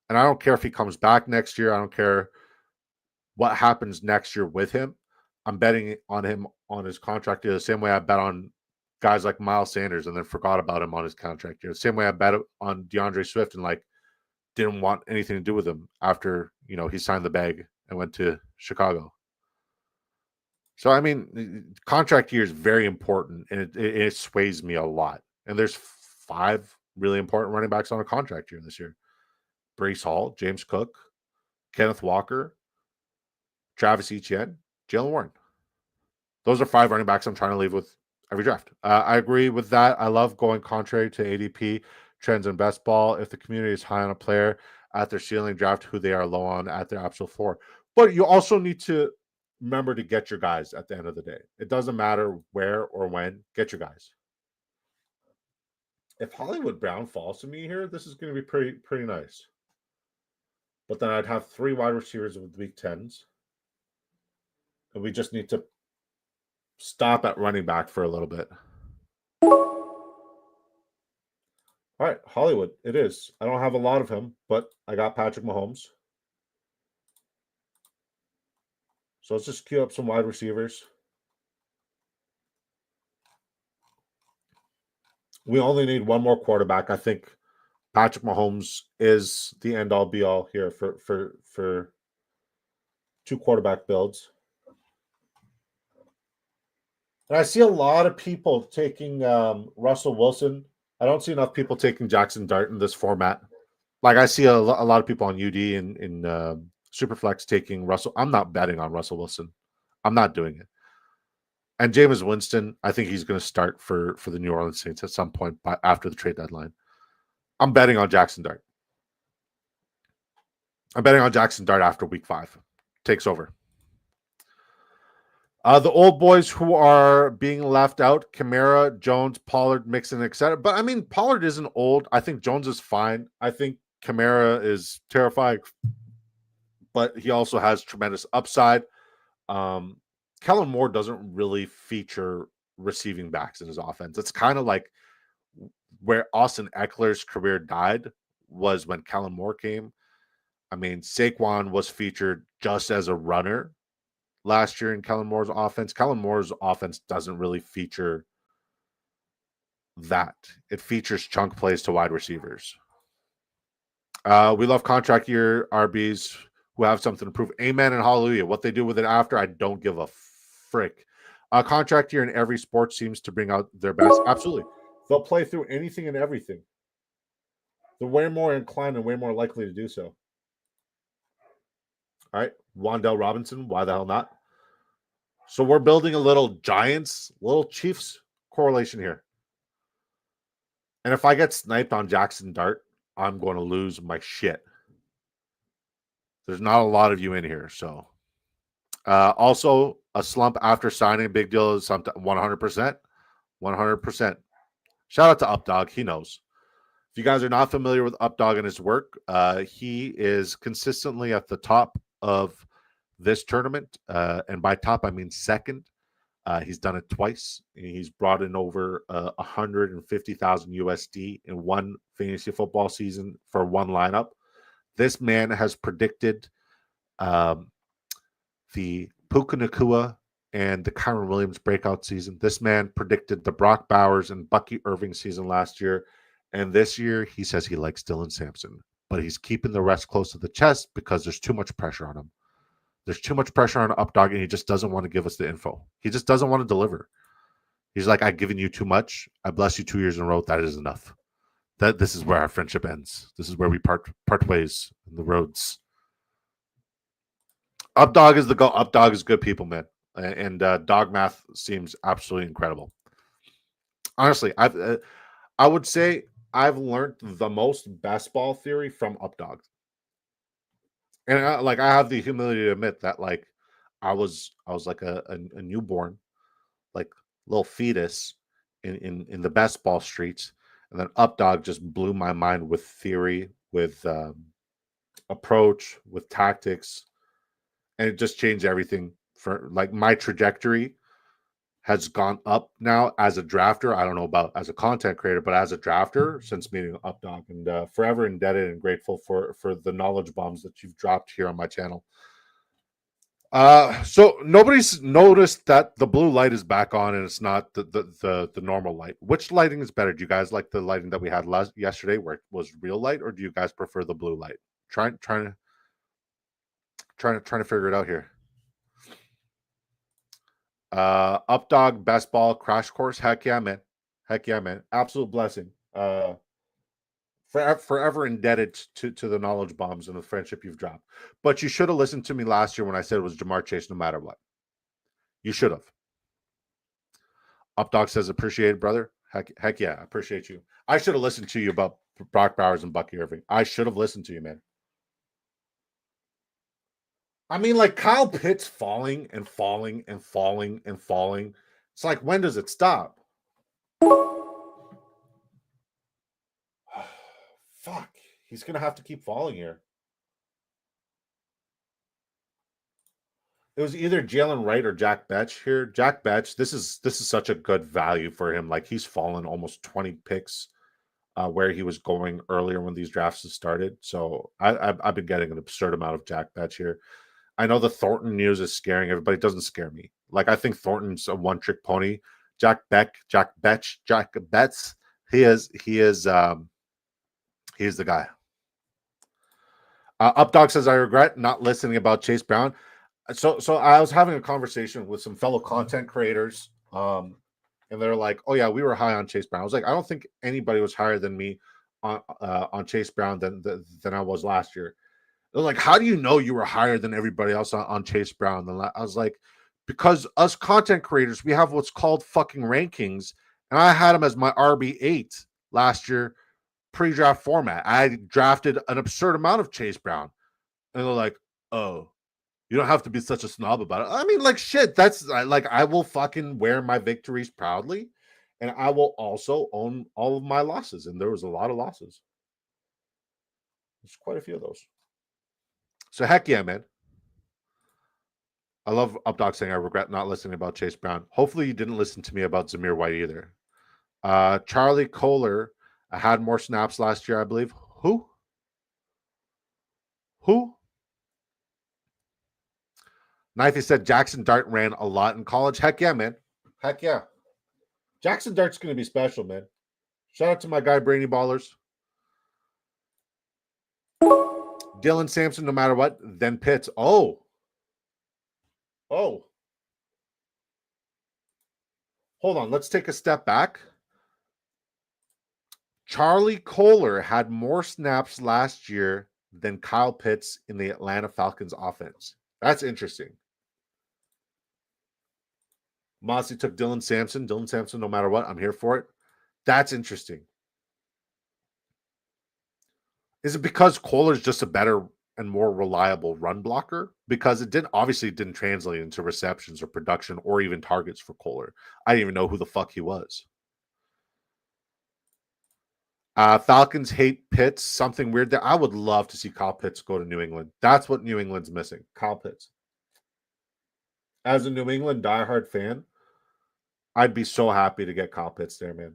And I don't care if he comes back next year. I don't care what happens next year with him. I'm betting on him on his contract year the same way I bet on guys like Miles Sanders and then forgot about him on his contract year. The same way I bet on DeAndre Swift and like didn't want anything to do with him after, he signed the bag and went to Chicago. So, I mean, contract year is very important, and it sways me a lot. And there's 5 really important running backs on a contract year this year. Breece Hall, James Cook, Kenneth Walker, Travis Etienne, Jalen Warren. Those are 5 running backs I'm trying to leave with every draft. I agree with that. I love going contrary to ADP trends in best ball. If the community is high on a player at their ceiling, draft who they are low on at their absolute floor. But you also need to remember to get your guys at the end of the day. It doesn't matter where or when. Get your guys. If Hollywood Brown falls to me here, this is going to be pretty nice. But then I'd have 3 wide receivers with week 10s. And we just need to stop at running back for a little bit. All right, Hollywood, it is. I don't have a lot of him, but I got Patrick Mahomes. So let's just queue up some wide receivers. We only need one more quarterback. I think Patrick Mahomes is the end-all, be-all here for 2 quarterback builds. And I see a lot of people taking Russell Wilson. I don't see enough people taking Jackson Dart in this format. Like I see a lot of people on UD in Superflex taking Russell. I'm not betting on Russell Wilson. I'm not doing it. And Jameis Winston, I think he's going to start for the New Orleans Saints at some point after the trade deadline. I'm betting on Jackson Dart. I'm betting on Jackson Dart after week 5. Takes over. The old boys who are being left out, Kamara, Jones, Pollard, Mixon, etc. But, I mean, Pollard isn't old. I think Jones is fine. I think Kamara is terrifying, but he also has tremendous upside. Kellen Moore doesn't really feature receiving backs in his offense. It's kind of like where Austin Eckler's career died was when Kellen Moore came. I mean, Saquon was featured just as a runner last year in Kellen Moore's offense. Kellen Moore's offense doesn't really feature that. It features chunk plays to wide receivers. We love contract year RBs who have something to prove. Amen and hallelujah. What they do with it after, I don't give a frick. Contract year in every sport seems to bring out their best. Absolutely. They'll play through anything and everything. They're way more inclined and way more likely to do so. All right. Wan'Dale Robinson. Why the hell not? So we're building a little Giants, little Chiefs correlation here. And if I get sniped on Jackson Dart, I'm going to lose my shit. There's not a lot of you in here. So also a slump after signing. Big deal is 100%. 100%. Shout out to Updog. He knows. If you guys are not familiar with Updog and his work, he is consistently at the top of this tournament. And by top, I mean second. He's done it twice. He's brought in over 150,000 USD in one fantasy football season for one lineup. This man has predicted the Puka Nacua and the Kyron Williams breakout season. This man predicted the Brock Bowers and Bucky Irving season last year. And this year, he says he likes Dylan Sampson. But he's keeping the rest close to the chest because there's too much pressure on him. There's too much pressure on Updog, and he just doesn't want to give us the info. He just doesn't want to deliver. He's like, I've given you too much. I bless you 2 years in a row. That is enough. This is where our friendship ends. This is where we part ways in the roads. Updog is the go. Updog is good people, man. And dog math seems absolutely incredible. Honestly, I would say I've learned the most best ball theory from Updog. And I have the humility to admit that I was like a newborn, like little fetus in the best ball streets, and then Updog just blew my mind with theory, with approach, with tactics, and it just changed everything. For like my trajectory has gone up now as a drafter. I don't know about as a content creator, but as a drafter since meeting Updog, and forever indebted and grateful for the knowledge bombs that you've dropped here on my channel. So nobody's noticed that the blue light is back on and it's not the normal light. Which lighting is better? Do you guys like the lighting that we had yesterday where it was real light, or do you guys prefer the blue light? Trying to figure it out here. Updog best ball crash course. Heck yeah, man. Heck yeah, man. Absolute blessing. Forever indebted to the knowledge bombs and the friendship you've dropped. But you should have listened to me last year when I said it was Jamar Chase no matter what. You should have. Updog says, appreciate it, brother. Heck yeah, I appreciate you. I should have listened to you about Brock Bowers and Bucky Irving. I should have listened to you, man. I mean, like Kyle Pitts falling and falling and falling and falling. It's like, when does it stop? Fuck. He's going to have to keep falling here. It was either Jalen Wright or Jack Betch here. Jack Betch, this is such a good value for him. Like, he's fallen almost 20 picks where he was going earlier when these drafts started. So I've been getting an absurd amount of Jack Betch here. I know the Thornton news is scaring everybody. It doesn't scare me. Like, I think Thornton's a one-trick pony. Jack Betts, he is the guy. Updog says, I regret not listening about Chase Brown. So I was having a conversation with some fellow content creators, and they're like, "Oh yeah, we were high on Chase Brown." I was like, "I don't think anybody was higher than me on Chase Brown than I was last year." They're like, "How do you know you were higher than everybody else on Chase Brown?" And I was like, "Because us content creators, we have what's called fucking rankings, and I had him as my RB8 last year, pre-draft format. I drafted an absurd amount of Chase Brown," and they're like, "Oh. You don't have to be such a snob about it." I mean, like, shit, that's like, I will fucking wear my victories proudly, and I will also own all of my losses. And there was a lot of losses. There's quite a few of those. So heck yeah, man. I love Updog saying, I regret not listening about Chase Brown. Hopefully you didn't listen to me about Zamir White either. Charlie Kohler had more snaps last year, I believe. Who? Knifey said Jackson Dart ran a lot in college. Heck yeah, man. Heck yeah. Jackson Dart's going to be special, man. Shout out to my guy, Brainy Ballers. Dylan Sampson, no matter what. Then Pitts. Oh. Hold on. Let's take a step back. Charlie Kohler had more snaps last year than Kyle Pitts in the Atlanta Falcons offense. That's interesting. Mossy took Dylan Sampson. Dylan Sampson, no matter what, I'm here for it. That's interesting. Is it because Kohler's just a better and more reliable run blocker? Because it obviously didn't translate into receptions or production or even targets for Kohler. I didn't even know who the fuck he was. Falcons hate Pitts. Something weird there. I would love to see Kyle Pitts go to New England. That's what New England's missing. Kyle Pitts. As a New England diehard fan, I'd be so happy to get Kyle Pitts there, man.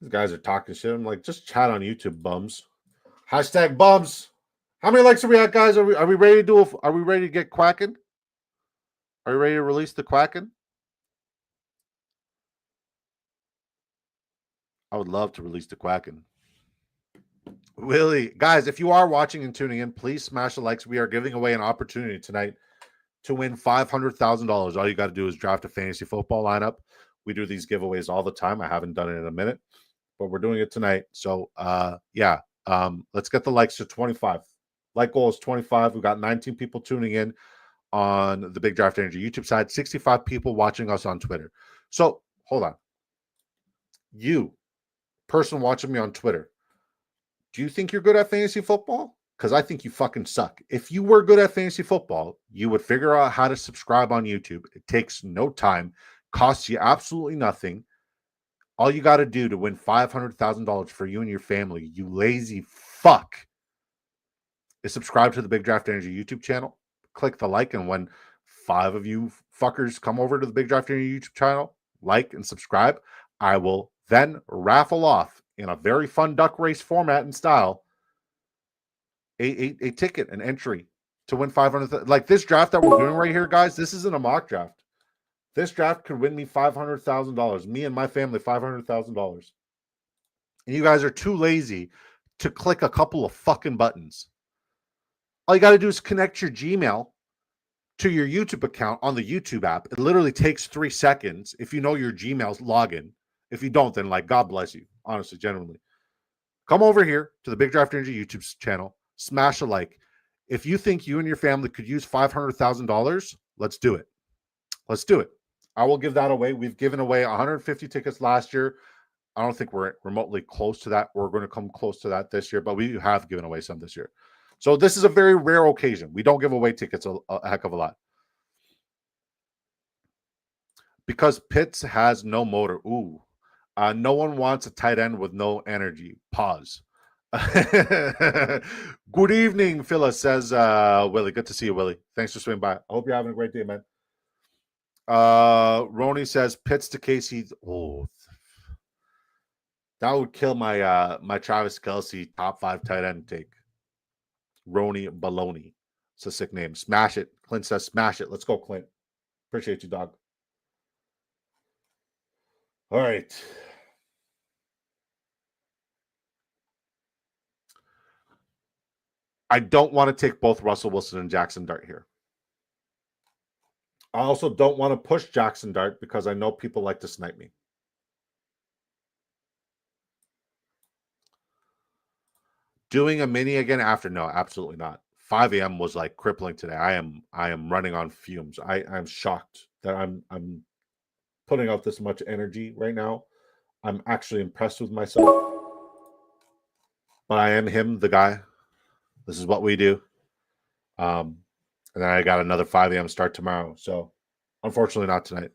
These guys are talking shit. I'm like, just chat on YouTube, bums. Hashtag bums. How many likes are we at, guys? Are we ready to do? Are we ready to get quacking? Are you ready to release the quacking? I would love to release the quacking. Willie, guys, if you are watching and tuning in, please smash the likes. We are giving away an opportunity tonight to win $500,000. All you got to do is draft a fantasy football lineup. We do these giveaways all the time. I haven't done it in a minute, but we're doing it tonight. So, yeah, let's get the likes to 25. Like goal is 25. We've got 19 people tuning in on the Big Draft Energy YouTube side, 65 people watching us on Twitter. So, hold on. You, person watching me on Twitter, do you think you're good at fantasy football? Because I think you fucking suck. If you were good at fantasy football, you would figure out how to subscribe on YouTube. It takes no time, costs you absolutely nothing. All you got to do to win $500,000 for you and your family, you lazy fuck, is subscribe to the Big Draft Energy YouTube channel. Click the like, and when 5 of you fuckers come over to the Big Draft Energy YouTube channel, like and subscribe, I will then raffle off in a very fun duck race format and style a ticket, an entry to win 500. Like this draft that we're doing right here, guys, this isn't a mock draft. This draft could win me $500,000, me and my family $500,000. And you guys are too lazy to click a couple of fucking buttons. All you got to do is connect your Gmail to your YouTube account on the YouTube app. It literally takes 3 seconds if you know your Gmail's login. If you don't, then like God bless you, honestly, genuinely. Come over here to the Big Draft Energy YouTube channel, smash a like. If you think you and your family could use $500,000, let's do it. Let's do it. I will give that away. We've given away 150 tickets last year. I don't think we're remotely close to that. We're going to come close to that this year, but we have given away some this year. So this is a very rare occasion. We don't give away tickets a heck of a lot. Because Pitts has no motor. Ooh. No one wants a tight end with no energy. Pause. Good evening, Phyllis, says Willie. Good to see you, Willie. Thanks for swinging by. I hope you're having a great day, man. Roni says Pitts to Casey. Oh, that would kill my my Travis Kelce top 5 tight end take. Roni Baloney. It's a sick name. Smash it. Clint says smash it. Let's go, Clint. Appreciate you, dog. All right. I don't want to take both Russell Wilson and Jackson Dart here. I also don't want to push Jackson Dart because I know people like to snipe me. Doing a mini again after? No, absolutely not. 5 a.m. was like crippling today. I am running on fumes. I'm shocked that I'm putting out this much energy right now. I'm actually impressed with myself. But I am him, the guy. This is what we do. And then I got another 5 a.m. start tomorrow. So unfortunately not tonight.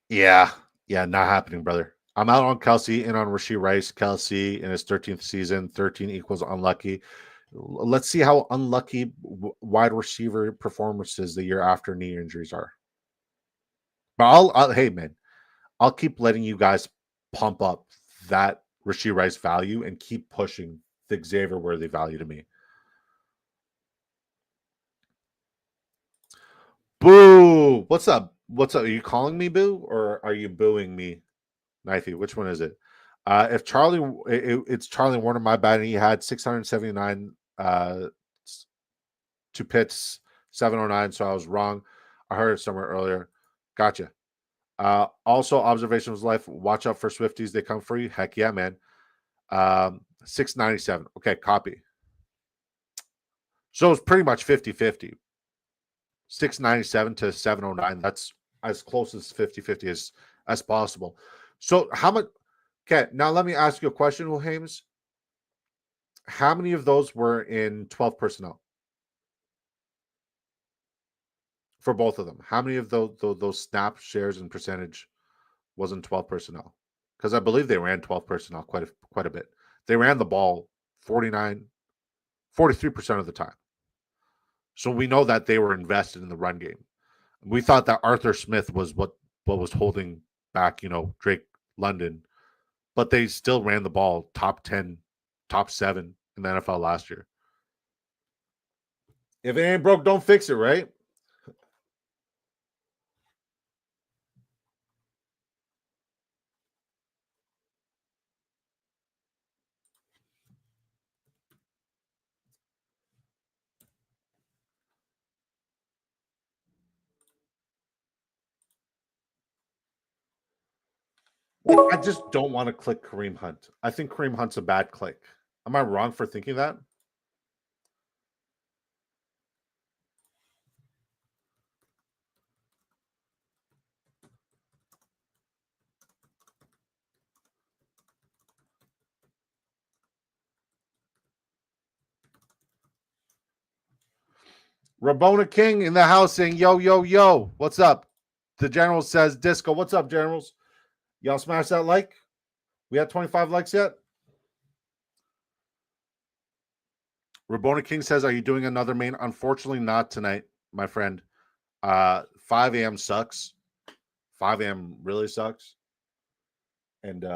Yeah, not happening, brother. I'm out on Kelce and on Rashee Rice. Kelce in his 13th season, 13 equals unlucky. Let's see how unlucky wide receiver performances the year after knee injuries are. But hey, man, I'll keep letting you guys pump up that Rashee Rice value and keep pushing the Xavier Worthy value to me. Boo! What's up? What's up? Are you calling me boo or are you booing me? Knifey, which one is it? If Charlie, it's Charlie Warner, my bad. And he had 679 to Pitts, 709. So I was wrong. I heard it somewhere earlier. Gotcha. Also, observation was life. Watch out for Swifties. They come for you. Heck yeah, man. 697. Okay, copy. So it's pretty much 50-50. 697 to 709. That's as close as 50-50 as possible. So how much? Okay, now let me ask you a question, Will Hames. How many of those were in 12 personnel? For both of them. How many of those snap shares and percentage was in 12 personnel? Because I believe they ran 12 personnel quite a bit. They ran the ball 43% of the time. So we know that they were invested in the run game. We thought that Arthur Smith was what was holding back, Drake London, but they still ran the ball top 10, top 7 in the NFL last year. If it ain't broke, don't fix it, right? I just don't want to click Kareem Hunt. I think Kareem Hunt's a bad click. Am I wrong for thinking that? Rabona King in the house saying, yo, yo, yo, what's up? The General says, Disco, what's up, Generals? Y'all smash that like? We had 25 likes yet? Rabona King says, are you doing another main? Unfortunately, not tonight, my friend. 5 a.m. sucks. 5 a.m. really sucks. And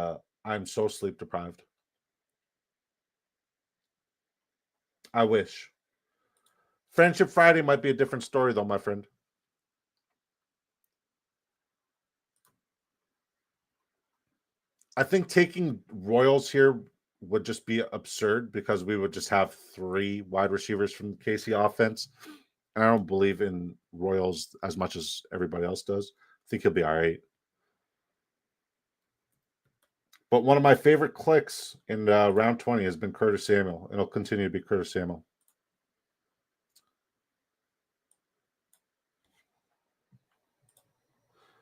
I'm so sleep deprived. I wish. Friendship Friday might be a different story, though, my friend. I think taking Royals here would just be absurd because we would just have 3 wide receivers from the KC offense. And I don't believe in Royals as much as everybody else does. I think he'll be all right. But one of my favorite clicks in round 20 has been Curtis Samuel, and it'll continue to be Curtis Samuel.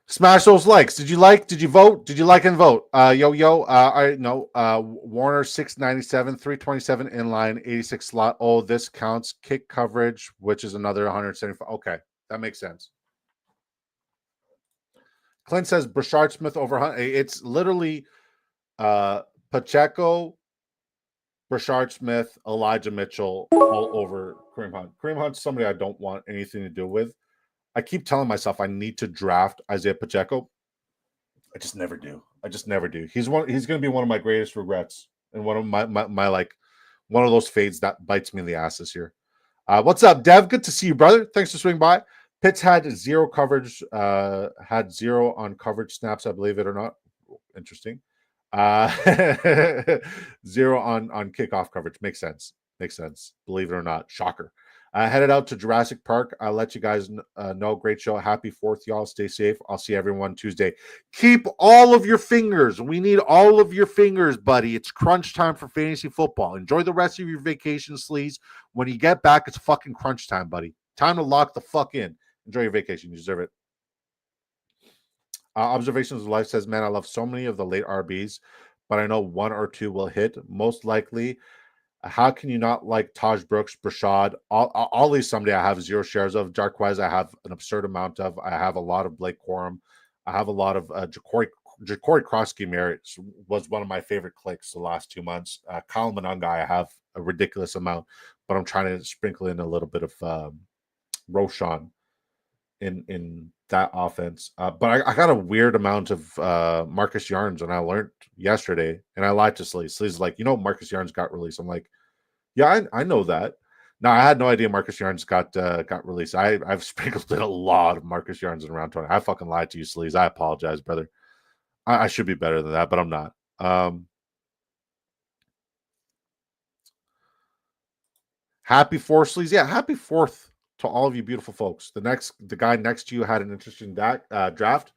Smash those likes. Did you like? Did you vote? Did you like and vote? Yo. I know. Warner 697, 327 inline, 86 slot. Oh, this counts. Kick coverage, which is another 175. Okay, that makes sense. Clint says Brashard Smith over Hunt. It's literally Pacheco, Brashard Smith, Elijah Mitchell all over Kareem Hunt. Kareem Hunt's somebody I don't want anything to do with. I keep telling myself I need to draft Isaiah Pacheco. I just never do. He's going to be one of my greatest regrets and one of my like one of those fades that bites me in the ass this year. What's up, Dev? Good to see you, brother. Thanks for swinging by. Pitts had 0 coverage, had 0 on coverage snaps, I believe it or not. Interesting. 0 on kickoff coverage. Makes sense. Believe it or not. Shocker. Headed out to Jurassic Park. I'll let you guys know. Great show. Happy 4th, y'all. Stay safe. I'll see everyone Tuesday. Keep all of your fingers. We need all of your fingers, buddy. It's crunch time for fantasy football. Enjoy the rest of your vacation, Sleez. When you get back, it's fucking crunch time, buddy. Time to lock the fuck in. Enjoy your vacation. You deserve it. Observations of Life says, man, I love so many of the late RBs, but I know 1 or 2 will hit. Most likely, how can you not like Taj Brooks, Brashad? All these somebody I have 0 shares of. Jarquez, I have an absurd amount of. I have a lot of Blake Corum. I have a lot of Ja'Cory Cross-Scheme was one of my favorite clicks the last 2 months. Kyle Monunga, I have a ridiculous amount, but I'm trying to sprinkle in a little bit of Roshan in that offense. But I got a weird amount of Marcus Yarns, and I learned yesterday, and I lied to Sleez. Sleez is like, Marcus Yarns got released. I'm like, yeah, I know that. No, I had no idea Marcus Yarns got released. I've sprinkled in a lot of Marcus Yarns in round 20. I fucking lied to you, Sleez. I apologize, brother. I should be better than that, but I'm not. Happy 4th, Sleez. Yeah, happy 4th to all of you beautiful folks. The guy next to you had an interesting draft.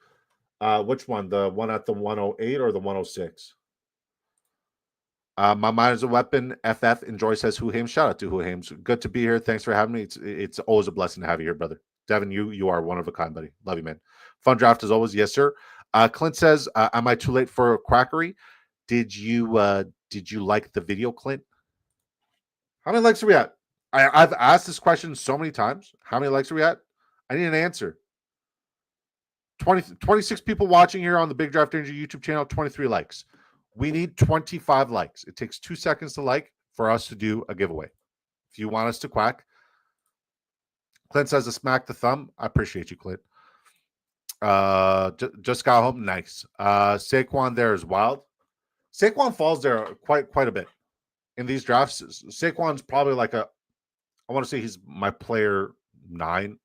Which one? The one at the 108 or the 106? My mind is a weapon. FF Enjoy says Who Hames. Shout out to Who Hames. Good to be here. Thanks for having me. It's always a blessing to have you here, brother. Devin, you are one of a kind, buddy. Love you, man. Fun draft as always. Yes, sir. Clint says, am I too late for quackery? Did you like the video, Clint? How many likes are we at? I've asked this question so many times. How many likes are we at? I need an answer. 26 people watching here on the Big Draft Danger YouTube channel, 23 likes. We need 25 likes. It takes 2 seconds to like for us to do a giveaway. If you want us to quack, Clint says to smack the thumb. I appreciate you, Clint. Just got home. Nice. Saquon there is wild. Saquon falls there quite a bit in these drafts. Saquon's probably like I want to say he's my player 9.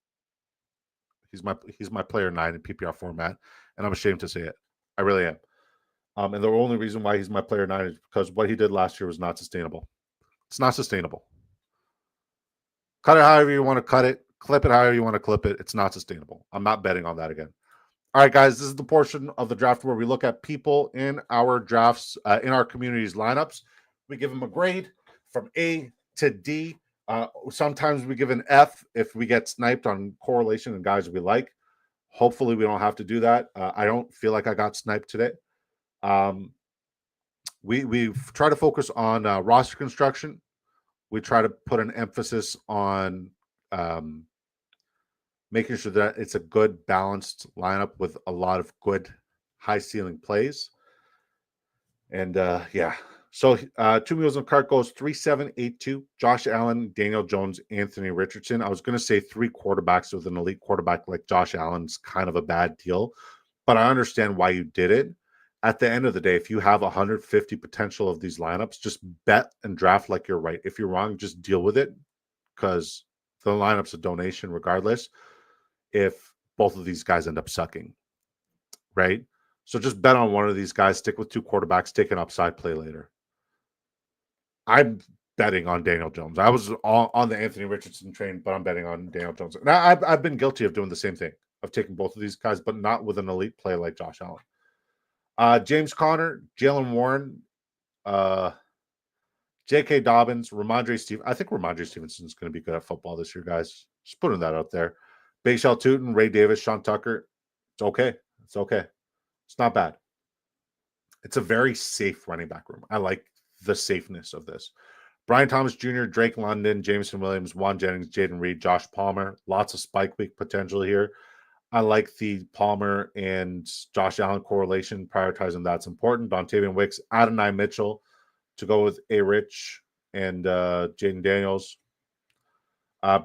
He's my player 9 in PPR format, and I'm ashamed to say it. I really am. And the only reason why he's my player 9 is because what he did last year was not sustainable. It's not sustainable. Cut it however you want to cut it. Clip it however you want to clip it. It's not sustainable. I'm not betting on that again. All right, guys, this is the portion of the draft where we look at people in our drafts, in our community's lineups. We give them a grade from A to D. Sometimes we give an F if we get sniped on correlation and guys we like. Hopefully, we don't have to do that. I don't feel like I got sniped today. We've tried to focus on roster construction. We try to put an emphasis on making sure that it's a good balanced lineup with a lot of good high ceiling plays. And yeah, so 2 Mules on Cart goes 3-7-8-2. Josh Allen, Daniel Jones, Anthony Richardson. I was going to say 3 quarterbacks with an elite quarterback like Josh Allen's kind of a bad deal, but I understand why you did it. At the end of the day, if you have 150 potential of these lineups, just bet and draft like you're right. If you're wrong, just deal with it, because the lineup's a donation regardless if both of these guys end up sucking, right? So just bet on one of these guys, stick with 2 quarterbacks, take an upside play later. I'm betting on Daniel Jones. I was on the Anthony Richardson train, but I'm betting on Daniel Jones. Now, I've been guilty of doing the same thing, of taking both of these guys, but not with an elite play like Josh Allen. James Conner, Jalen Warren, J.K. Dobbins, Ramondre Stevenson. I think Ramondre Stevenson is going to be good at football this year, guys. Just putting that out there. Baishal Tootin, Ray Davis, Sean Tucker. It's okay. It's okay. It's not bad. It's a very safe running back room. I like the safeness of this. Brian Thomas Jr., Drake London, Jameson Williams, Juan Jennings, Jaden Reed, Josh Palmer. Lots of spike week potential here. I like the Palmer and Josh Allen correlation. Prioritizing that's important. Dontavian Wicks, Adonai Mitchell to go with A. Rich and Jaden Daniels.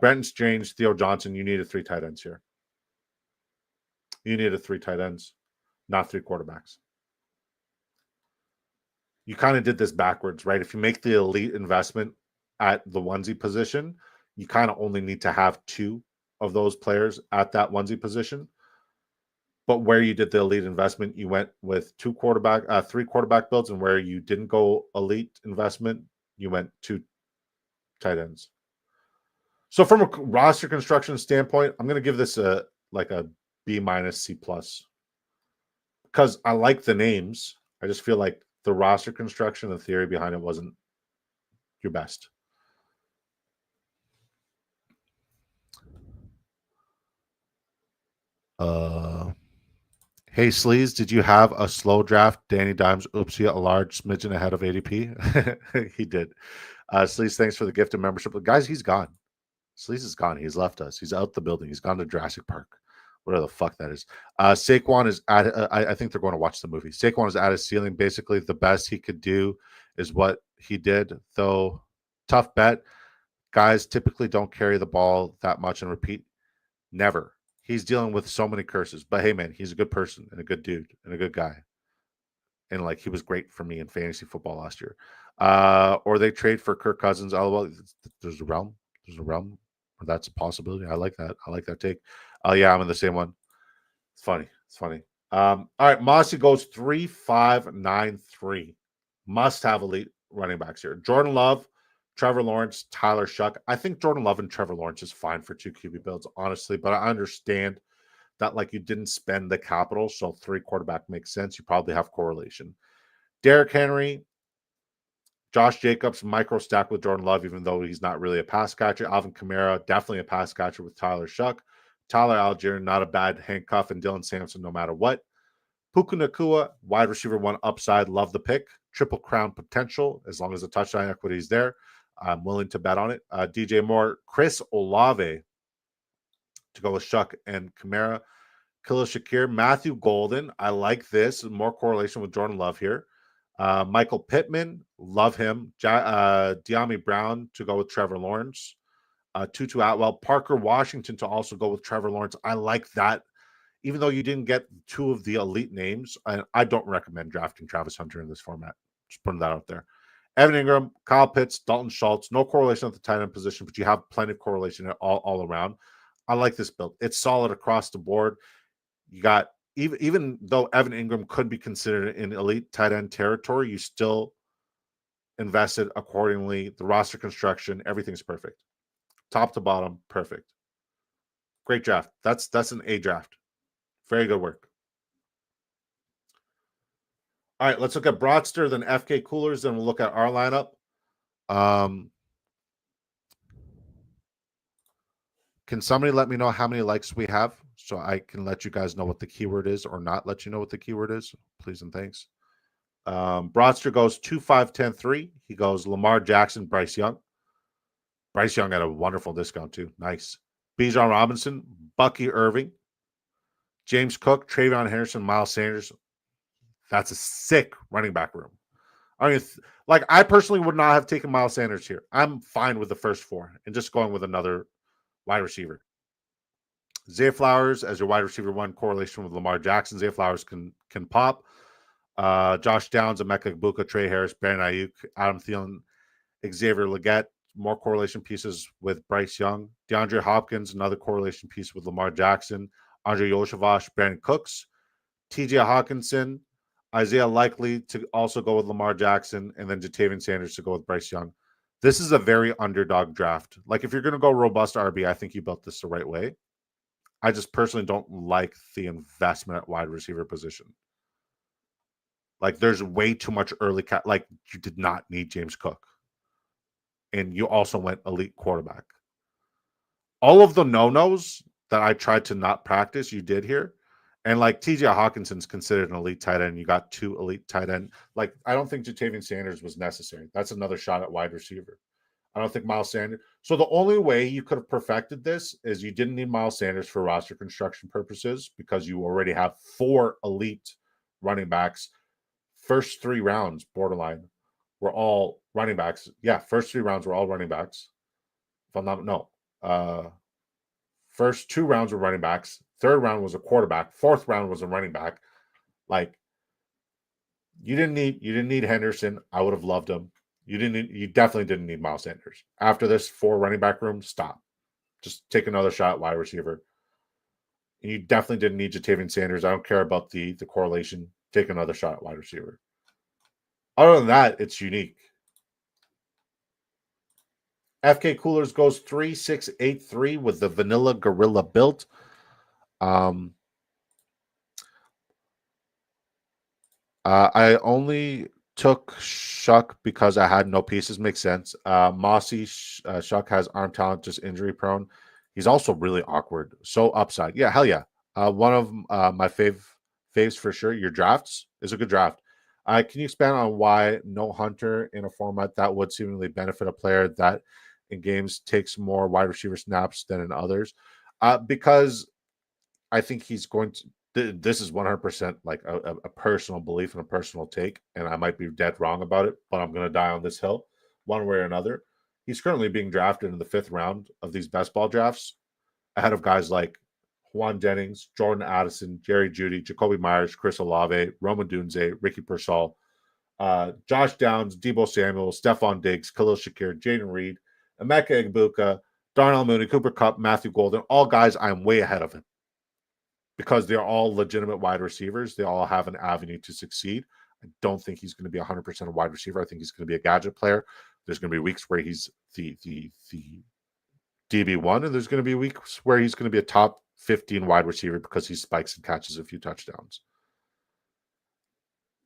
Brenton Strange, Theo Johnson. You needed 3 tight ends here. You needed 3 tight ends, not 3 quarterbacks. You kind of did this backwards, right? If you make the elite investment at the onesie position, you kind of only need to have 2 of those players at that onesie position. But where you did the elite investment, you went with 3 quarterback builds, and where you didn't go elite investment, you went 2 tight ends. So from a roster construction standpoint, I'm going to give this a B minus C plus, because I like the names. I just feel like the roster construction, the theory behind it wasn't your best. Hey, Sleez, did you have a slow draft? Danny Dimes, oopsie, a large smidgen ahead of ADP. He did. Sleez, thanks for the gift of membership. But guys, he's gone. Sleez is gone. He's left us. He's out the building. He's gone to Jurassic Park. Whatever the fuck that is. Saquon is at, I think they're going to watch the movie. Saquon is at his ceiling. Basically, the best he could do is what he did, though. Tough bet. Guys typically don't carry the ball that much and repeat. Never. He's dealing with so many curses. But hey, man, he's a good person and a good dude and a good guy. And like, he was great for me in fantasy football last year. Or they trade for Kirk Cousins. There's a realm. There's a realm where that's a possibility. I like that. I like that take. Yeah, I'm in the same one. It's funny. It's funny. All right, Mossy goes 3-5-9-3. Must have elite running backs here. Jordan Love, Trevor Lawrence, Tyler Shuck. I think Jordan Love and Trevor Lawrence is fine for 2 QB builds, honestly, but I understand that like you didn't spend the capital, so 3 quarterback makes sense. You probably have correlation. Derrick Henry, Josh Jacobs, micro stack with Jordan Love, even though he's not really a pass catcher. Alvin Kamara, definitely a pass catcher with Tyler Shuck. Tyler Algier, not a bad handcuff, and Dylan Sampson, no matter what. Puka Nacua, wide receiver 1 upside, love the pick. Triple crown potential, as long as the touchdown equity is there. I'm willing to bet on it. DJ Moore, Chris Olave to go with Shuck and Kamara. Khalil Shakir, Matthew Golden. I like this. More correlation with Jordan Love here. Michael Pittman, love him. De'Ami Brown to go with Trevor Lawrence. Tutu Atwell, Parker Washington to also go with Trevor Lawrence. I like that. Even though you didn't get 2 of the elite names, I don't recommend drafting Travis Hunter in this format. Just putting that out there. Evan Ingram, Kyle Pitts, Dalton Schultz. No correlation at the tight end position, but you have plenty of correlation all around. I like this build. It's solid across the board. You got, even though Evan Ingram could be considered in elite tight end territory, you still invested accordingly. The roster construction, everything's perfect. Top to bottom, perfect. Great draft. That's an A draft. Very good work. All right, let's look at Broadster, then FK Coolers, then we'll look at our lineup. Can somebody let me know how many likes we have so I can let you guys know what the keyword is or not let you know what the keyword is? Please and thanks. Broadster goes 2, 5, 10, 3. He goes Lamar Jackson, Bryce Young. Bryce Young had a wonderful discount too. Nice. Bijan Robinson, Bucky Irving, James Cook, Travion Henderson, Miles Sanders. That's a sick running back room. I mean, I personally would not have taken Miles Sanders here. I'm fine with the first 4 and just going with another wide receiver. Zay Flowers as your wide receiver 1, correlation with Lamar Jackson. Zay Flowers can pop. Josh Downs, Emeka Egbuka, Trey Harris, Brandon Ayuk, Adam Thielen, Xavier Legette, more correlation pieces with Bryce Young. DeAndre Hopkins, another correlation piece with Lamar Jackson. Andre Yoshavash, Brandon Cooks, TJ Hawkinson, Isaiah Likely to also go with Lamar Jackson, and then Jatavian Sanders to go with Bryce Young. This is a very underdog draft. Like, if you're going to go robust RB, I think you built this the right way. I just personally don't like the investment at wide receiver position. Like, there's way too much early like, you did not need James Cook. And you also went elite quarterback. All of the no-nos that I tried to not practice, you did here. And like TJ Hawkinson's considered an elite tight end. You got 2 elite tight end. Like, I don't think Jatavian Sanders was necessary. That's another shot at wide receiver. I don't think Miles Sanders. So the only way you could have perfected this is you didn't need Miles Sanders for roster construction purposes because you already have 4 elite running backs. First 3 rounds, borderline, were all running backs. Yeah, first 3 rounds were all running backs. If I'm not, no. First 2 rounds were running backs. 3rd round was a quarterback. 4th round was a running back. Like, you didn't need Henderson. I would have loved him. You definitely didn't need Miles Sanders. After this 4 running back room, stop. Just take another shot at wide receiver. And you definitely didn't need Jatavian Sanders. I don't care about the correlation. Take another shot at wide receiver. Other than that, it's unique. FK Coolers goes 3, 6, 8, 3 with the Vanilla Gorilla build. I only took Shuck because I had no pieces. Makes sense. Mossy Shuck has arm talent, just injury prone. He's also really awkward. So upside. Yeah, hell yeah. One of my faves for sure. Your drafts is a good draft. Can you expand on why no Hunter in a format that would seemingly benefit a player that in games takes more wide receiver snaps than in others? Because I think he's going to. This is 100% like a personal belief and a personal take, and I might be dead wrong about it, but I'm going to die on this hill one way or another. He's currently being drafted in the 5th round of these best ball drafts ahead of guys like Juan Jennings, Jordan Addison, Jerry Jeudy, Jacoby Myers, Chris Olave, Roman Dunze, Ricky Pearsall, Josh Downs, Deebo Samuel, Stephon Diggs, Khalil Shakir, Jaden Reed, Emeka Egbuka, Darnell Mooney, Cooper Kupp, Matthew Golden, all guys I'm way ahead of him. Because they're all legitimate wide receivers. They all have an avenue to succeed. I don't think he's going to be 100% a wide receiver. I think he's going to be a gadget player. There's going to be weeks where he's the DB1, and there's going to be weeks where he's going to be a top 15 wide receiver because he spikes and catches a few touchdowns.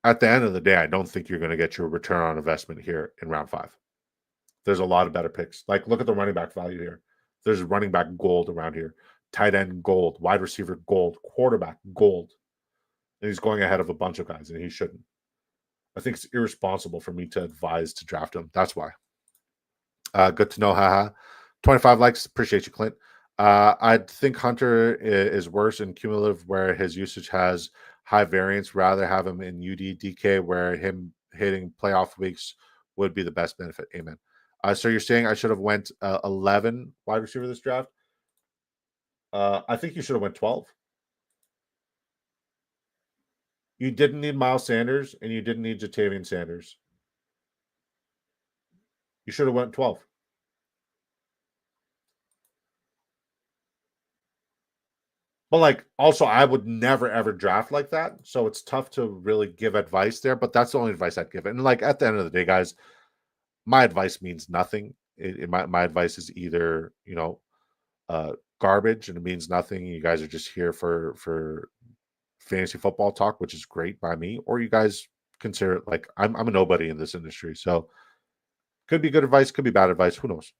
At the end of the day, I don't think you're going to get your return on investment here in round 5. There's a lot of better picks. Like, look at the running back value here. There's running back gold around here. Tight end gold, wide receiver gold, quarterback gold. And he's going ahead of a bunch of guys, and he shouldn't. I think it's irresponsible for me to advise to draft him. That's why. Good to know, haha. 25 likes. Appreciate you, Clint. I think Hunter is worse in cumulative where his usage has high variance. Rather have him in UD DK where him hitting playoff weeks would be the best benefit. Amen. So you're saying I should have went 11 wide receiver this draft? I think you should have went 12. You didn't need Miles Sanders, and you didn't need Jatavian Sanders. You should have went 12. But, like, also, I would never, ever draft like that, so it's tough to really give advice there, but that's the only advice I'd give. And, like, at the end of the day, guys, my advice means nothing. My advice is either, garbage, and it means nothing. You guys are just here for fantasy football talk, which is great by me, or you guys consider it like I'm a nobody in this industry. So could be good advice, could be bad advice. Who knows?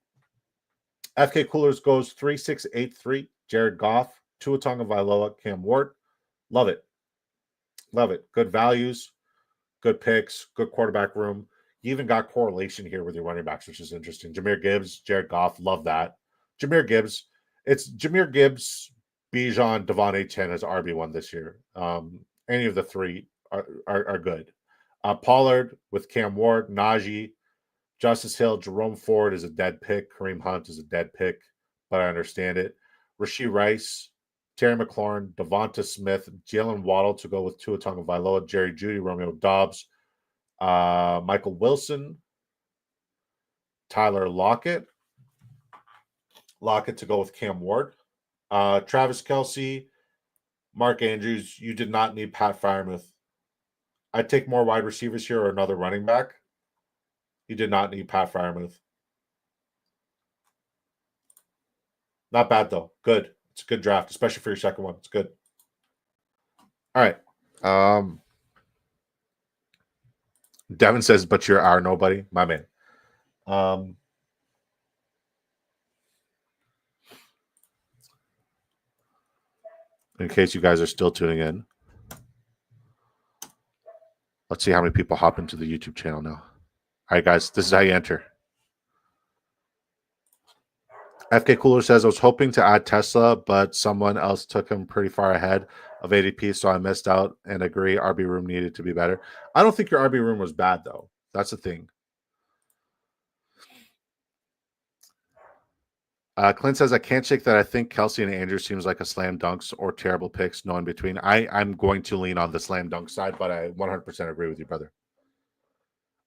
FK Coolers goes 3683. Jared Goff, Tua Tagovailoa, Cam Ward. Love it. Love it. Good values, good picks, good quarterback room. You even got correlation here with your running backs, which is interesting. Jahmyr Gibbs, Jared Goff, love that. Jahmyr Gibbs, it's Jahmyr Gibbs, Bijan, Devon A10 as RB1 this year. Any of the three are good. Pollard with Cam Ward, Najee, Justice Hill, Jerome Ford is a dead pick. Kareem Hunt is a dead pick, but I understand it. Rashee Rice, Terry McLaurin, Devonta Smith, Jalen Waddle to go with Tua Tagovailoa, Jerry Jeudy, Romeo Doubs, Michael Wilson, Tyler Lockett to go with Cam Ward, Travis Kelce, Mark Andrews. You did not need Pat Freiermuth. I'd take more wide receivers here or another running back. You did not need Pat Freiermuth. Not bad, though. Good. It's a good draft, especially for your second one. It's good. All right. Devin says, but you're our nobody. My man. In case you guys are still tuning in, let's see how many people hop into the YouTube channel now. All right, guys, this is how you enter. FK Cooler says, I was hoping to add Tesla, but someone else took him pretty far ahead of ADP, so I missed out and agree RB room needed to be better. I don't think your RB room was bad, though. That's the thing. Clint says, I can't shake that I think Kelce and Andrew seems like a slam dunks or terrible picks, no in between. I'm going to lean on the slam dunk side, but I 100% agree with you, brother.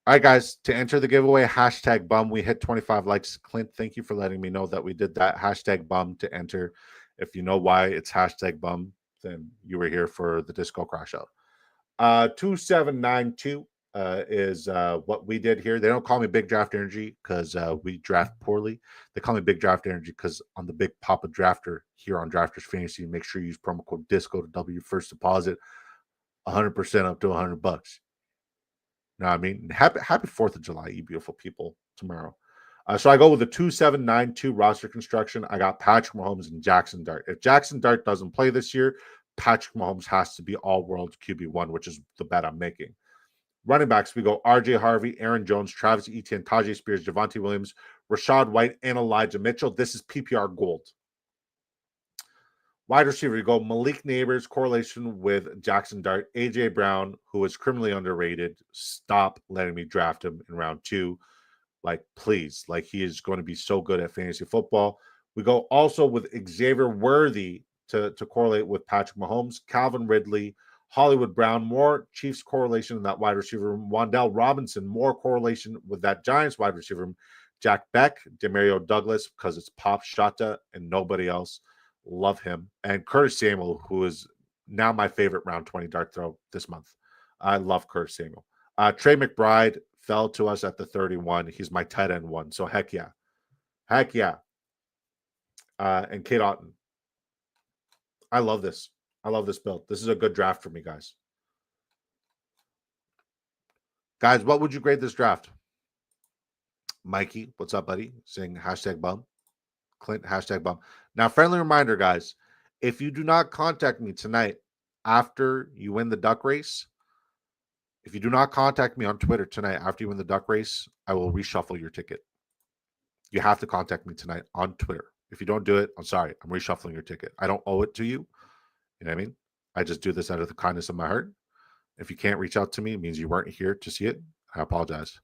All right, guys, to enter the giveaway, hashtag bum. We hit 25 likes. Clint, thank you for letting me know that we did that. Hashtag bum to enter. If you know why it's hashtag bum, then you were here for the disco crash out. 2792 is what we did here. They don't call me Big Draft Energy because we draft poorly. They call me Big Draft Energy because on the Big Papa Drafter here on Drafters Fantasy, make sure you use promo code DISCO to double your first deposit 100% up to $100. You know what I mean? Happy 4th of July, you beautiful people, tomorrow. So I go with the 2792 roster construction. I got Patrick Mahomes and Jackson Dart. If Jackson Dart doesn't play this year, Patrick Mahomes has to be all-world QB1, which is the bet I'm making. Running backs, we go RJ Harvey, Aaron Jones, Travis Etienne, Tajay Spears, Javonte Williams, Rashad White, and Elijah Mitchell. This is PPR gold. Wide receiver, you go Malik Neighbors, correlation with Jackson Dart, AJ Brown, who is criminally underrated. Stop letting me draft him in round 2. Like, please. Like, he is going to be so good at fantasy football. We go also with Xavier Worthy to correlate with Patrick Mahomes, Calvin Ridley, Hollywood Brown, more Chiefs correlation in that wide receiver room. Wan'Dale Robinson, more correlation with that Giants wide receiver room. Jack Beck, Demario Douglas, because it's Pop Shota and nobody else. Love him. And Curtis Samuel, who is now my favorite round 20 dart throw this month. I love Curtis Samuel. Trey McBride fell to us at the 31. He's my tight end one. So heck yeah. Heck yeah. And Kate Otten. I love this. I love this build. This is a good draft for me, guys. Guys, what would you grade this draft? Mikey, what's up, buddy? Saying hashtag bum. Clint, hashtag bum. Now, friendly reminder, guys, if you do not contact me tonight after you win the duck race, if you do not contact me on Twitter tonight after you win the duck race, I will reshuffle your ticket. You have to contact me tonight on Twitter. If you don't do it, I'm sorry. I'm reshuffling your ticket. I don't owe it to you. You know what I mean? I just do this out of the kindness of my heart. If you can't reach out to me, it means you weren't here to see it. I apologize.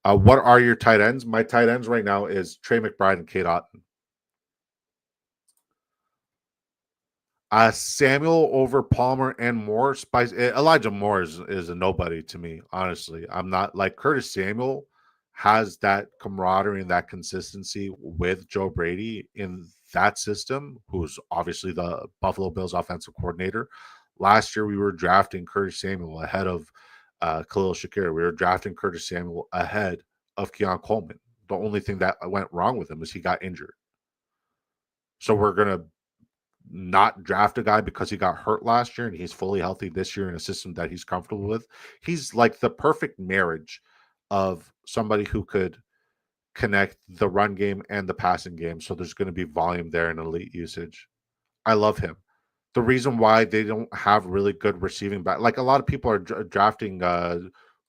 What are your tight ends? My tight ends right now is Trey McBride and Kate Otten. Samuel over Palmer and Moore. Elijah Moore is a nobody to me, honestly. I'm not like Curtis Samuel has that camaraderie and that consistency with Joe Brady in that system, who's obviously the Buffalo Bills offensive coordinator. Last year, we were drafting Curtis Samuel ahead of Khalil Shakir. We were drafting Curtis Samuel ahead of Keon Coleman. The only thing that went wrong with him is he got injured. So we're going to not draft a guy because he got hurt last year and he's fully healthy this year in a system that he's comfortable with. He's like the perfect marriage of somebody who could connect the run game and the passing game. So there's going to be volume there and elite usage. I love him. The reason why they don't have really good receiving back, like a lot of people are drafting,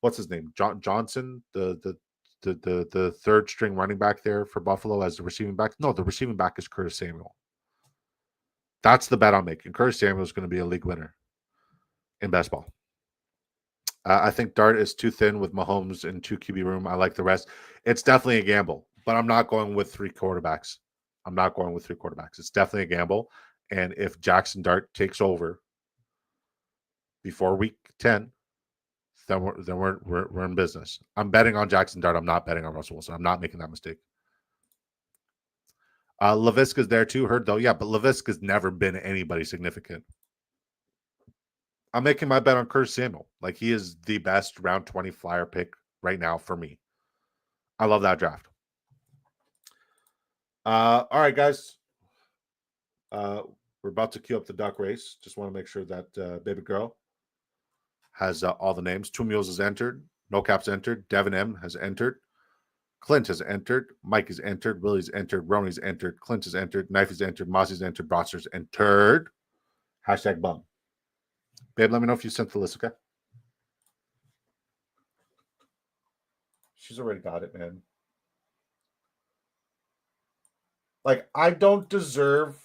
what's his name, Johnson, the third string running back there for Buffalo as the receiving back. No, the receiving back is Curtis Samuel. That's the bet I'm making. Curtis Samuel is going to be a league winner in best ball. I think Dart is too thin with Mahomes and 2 QB room. I like the rest. It's definitely a gamble, but I'm not going with 3 quarterbacks. I'm not going with 3 quarterbacks. It's definitely a gamble. And if Jackson Dart takes over before week 10, then we're in business. I'm betting on Jackson Dart. I'm not betting on Russell Wilson. I'm not making that mistake. Laviska's there too. Heard though, yeah, but Laviska's never been anybody significant. I'm making my bet on Curtis Samuel. Like, he is the best round 20 flyer pick right now for me. I love that draft. All right, guys. We're about to queue up the duck race. Just want to make sure that baby girl has all the names. Two Mules has entered. No Cap's entered. Devin M has entered. Clint has entered. Mike has entered. Willie's entered. Ronnie's entered. Clint has entered. Knifey's entered. Mossy's entered. Brotzer's entered. Hashtag bum. Babe, let me know if you sent the list, okay? She's already got it, man. Like, I don't deserve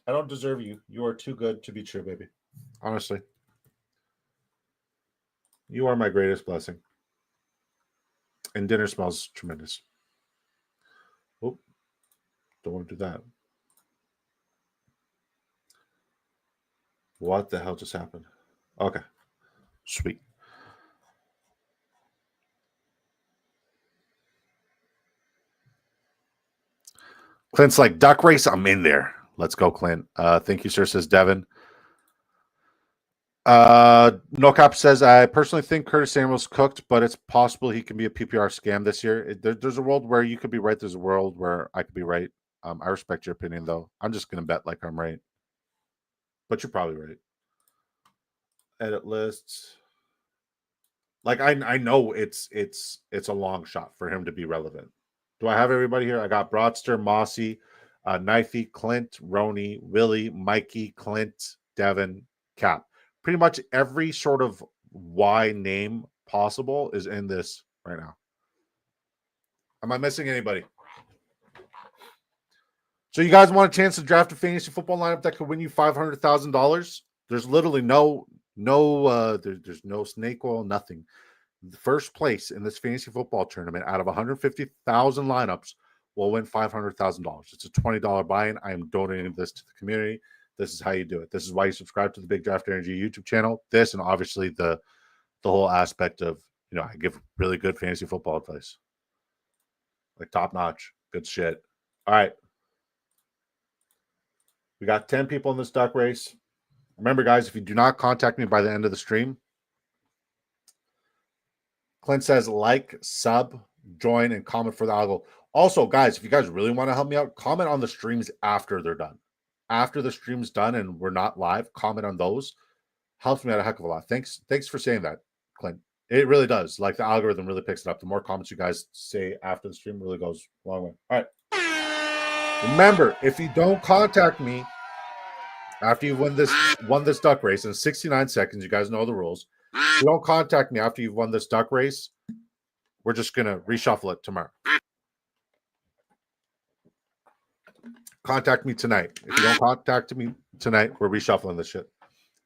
you. You are too good to be true, baby. Honestly. You are my greatest blessing. And dinner smells tremendous. Oh, don't want to do that. What the hell just happened? Okay. Sweet. Clint's like, duck race, I'm in there. Let's go, Clint. Thank you, sir, says Devin. No Cap says, I personally think Curtis Samuel's cooked, but it's possible he can be a PPR scam this year. There's a world where you could be right. There's a world where I could be right. I respect your opinion, though. I'm just going to bet like I'm right. But you're probably right. Edit lists. Like, I know it's a long shot for him to be relevant. Do I have everybody here? I got Broadster, Mossy, Knifey, Clint, Roney, Willie, Mikey, Clint, Devin, Cap. Pretty much every sort of Y name possible is in this right now. Am I missing anybody? So you guys want a chance to draft a fantasy football lineup that could win you $500,000? There's literally there's no snake oil, nothing. The first place in this fantasy football tournament out of 150,000 lineups will win $500,000. It's a $20 buy-in. I am donating this to the community. This is how you do it. This is why you subscribe to the Big Draft Energy YouTube channel. This, and obviously the whole aspect of, I give really good fantasy football advice. Like, top notch. Good shit. All right. We got 10 people in this duck race. Remember, guys, if you do not contact me by the end of the stream, Clint says like, sub, join, and comment for the algo. Also, guys, if you guys really want to help me out, comment on the streams after they're done. After the stream's done and we're not live, comment on those. Helps me out a heck of a lot. Thanks for saying that, Clint. It really does. Like, the algorithm really picks it up. The more comments you guys say after the stream really goes a long way. All right. Remember, if you don't contact me after you won this duck race in 69 seconds, you guys know the rules. If you don't contact me after you've won this duck race, we're just going to reshuffle it tomorrow. Contact me tonight. If you don't contact me tonight, we're reshuffling this shit.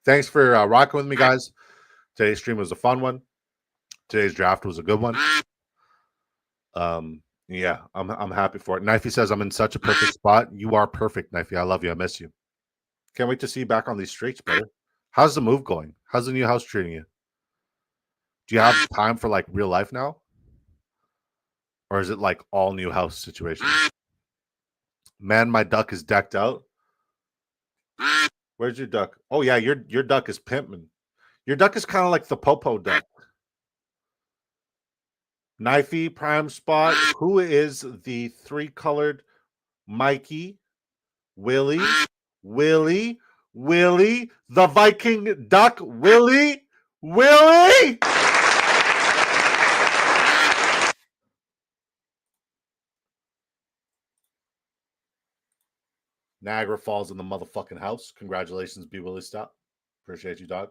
Thanks for rocking with me, guys. Today's stream was a fun one. Today's draft was a good one. Yeah, I'm happy for it. Knifey says, I'm in such a perfect spot. You are perfect, Knifey. I love you. I miss you. Can't wait to see you back on these streets, brother. How's the move going? How's the new house treating you? Do you have time for, like, real life now? Or is it like all new house situation? Man, my duck is decked out. Where's your duck? Oh, yeah, your duck is pimping. Your duck is kind of like the Popo duck. Knifey, prime spot. Who is the 3-colored Mikey, Willie, Willie, the Viking Duck, Willie. Niagara Falls in the motherfucking house. Congratulations, B. Willie. Stop. Appreciate you, dog.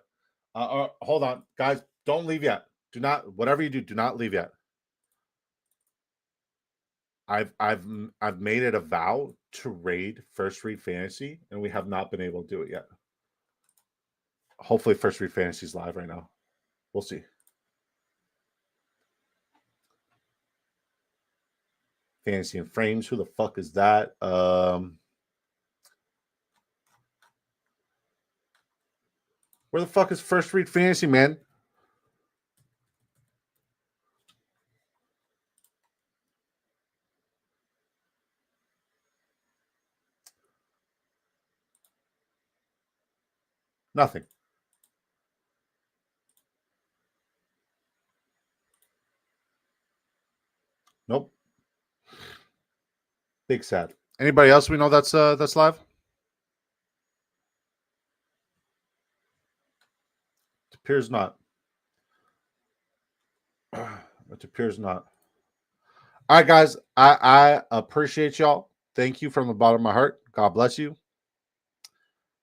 Hold on, guys. Don't leave yet. Do not, whatever you do not leave yet. I've made it a vow to raid First Read Fantasy, and we have not been able to do it yet. Hopefully, First Read Fantasy is live right now. We'll see. Fantasy and Frames. Who the fuck is that? Where the fuck is First Read Fantasy, man? Nothing. Nope. Big sad. Anybody else we know that's live? It appears not. It appears not. All right, guys. I appreciate y'all. Thank you from the bottom of my heart. God bless you.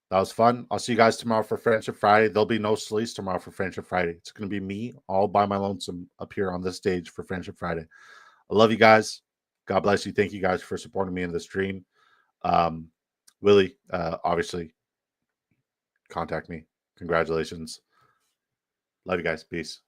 That was fun. I'll see you guys tomorrow for Friendship Friday. There'll be no Sleez tomorrow for Friendship Friday. It's going to be me all by my lonesome up here on this stage for Friendship Friday. I love you guys. God bless you. Thank you guys for supporting me in this stream. Willie, obviously, contact me. Congratulations. Love you guys. Peace.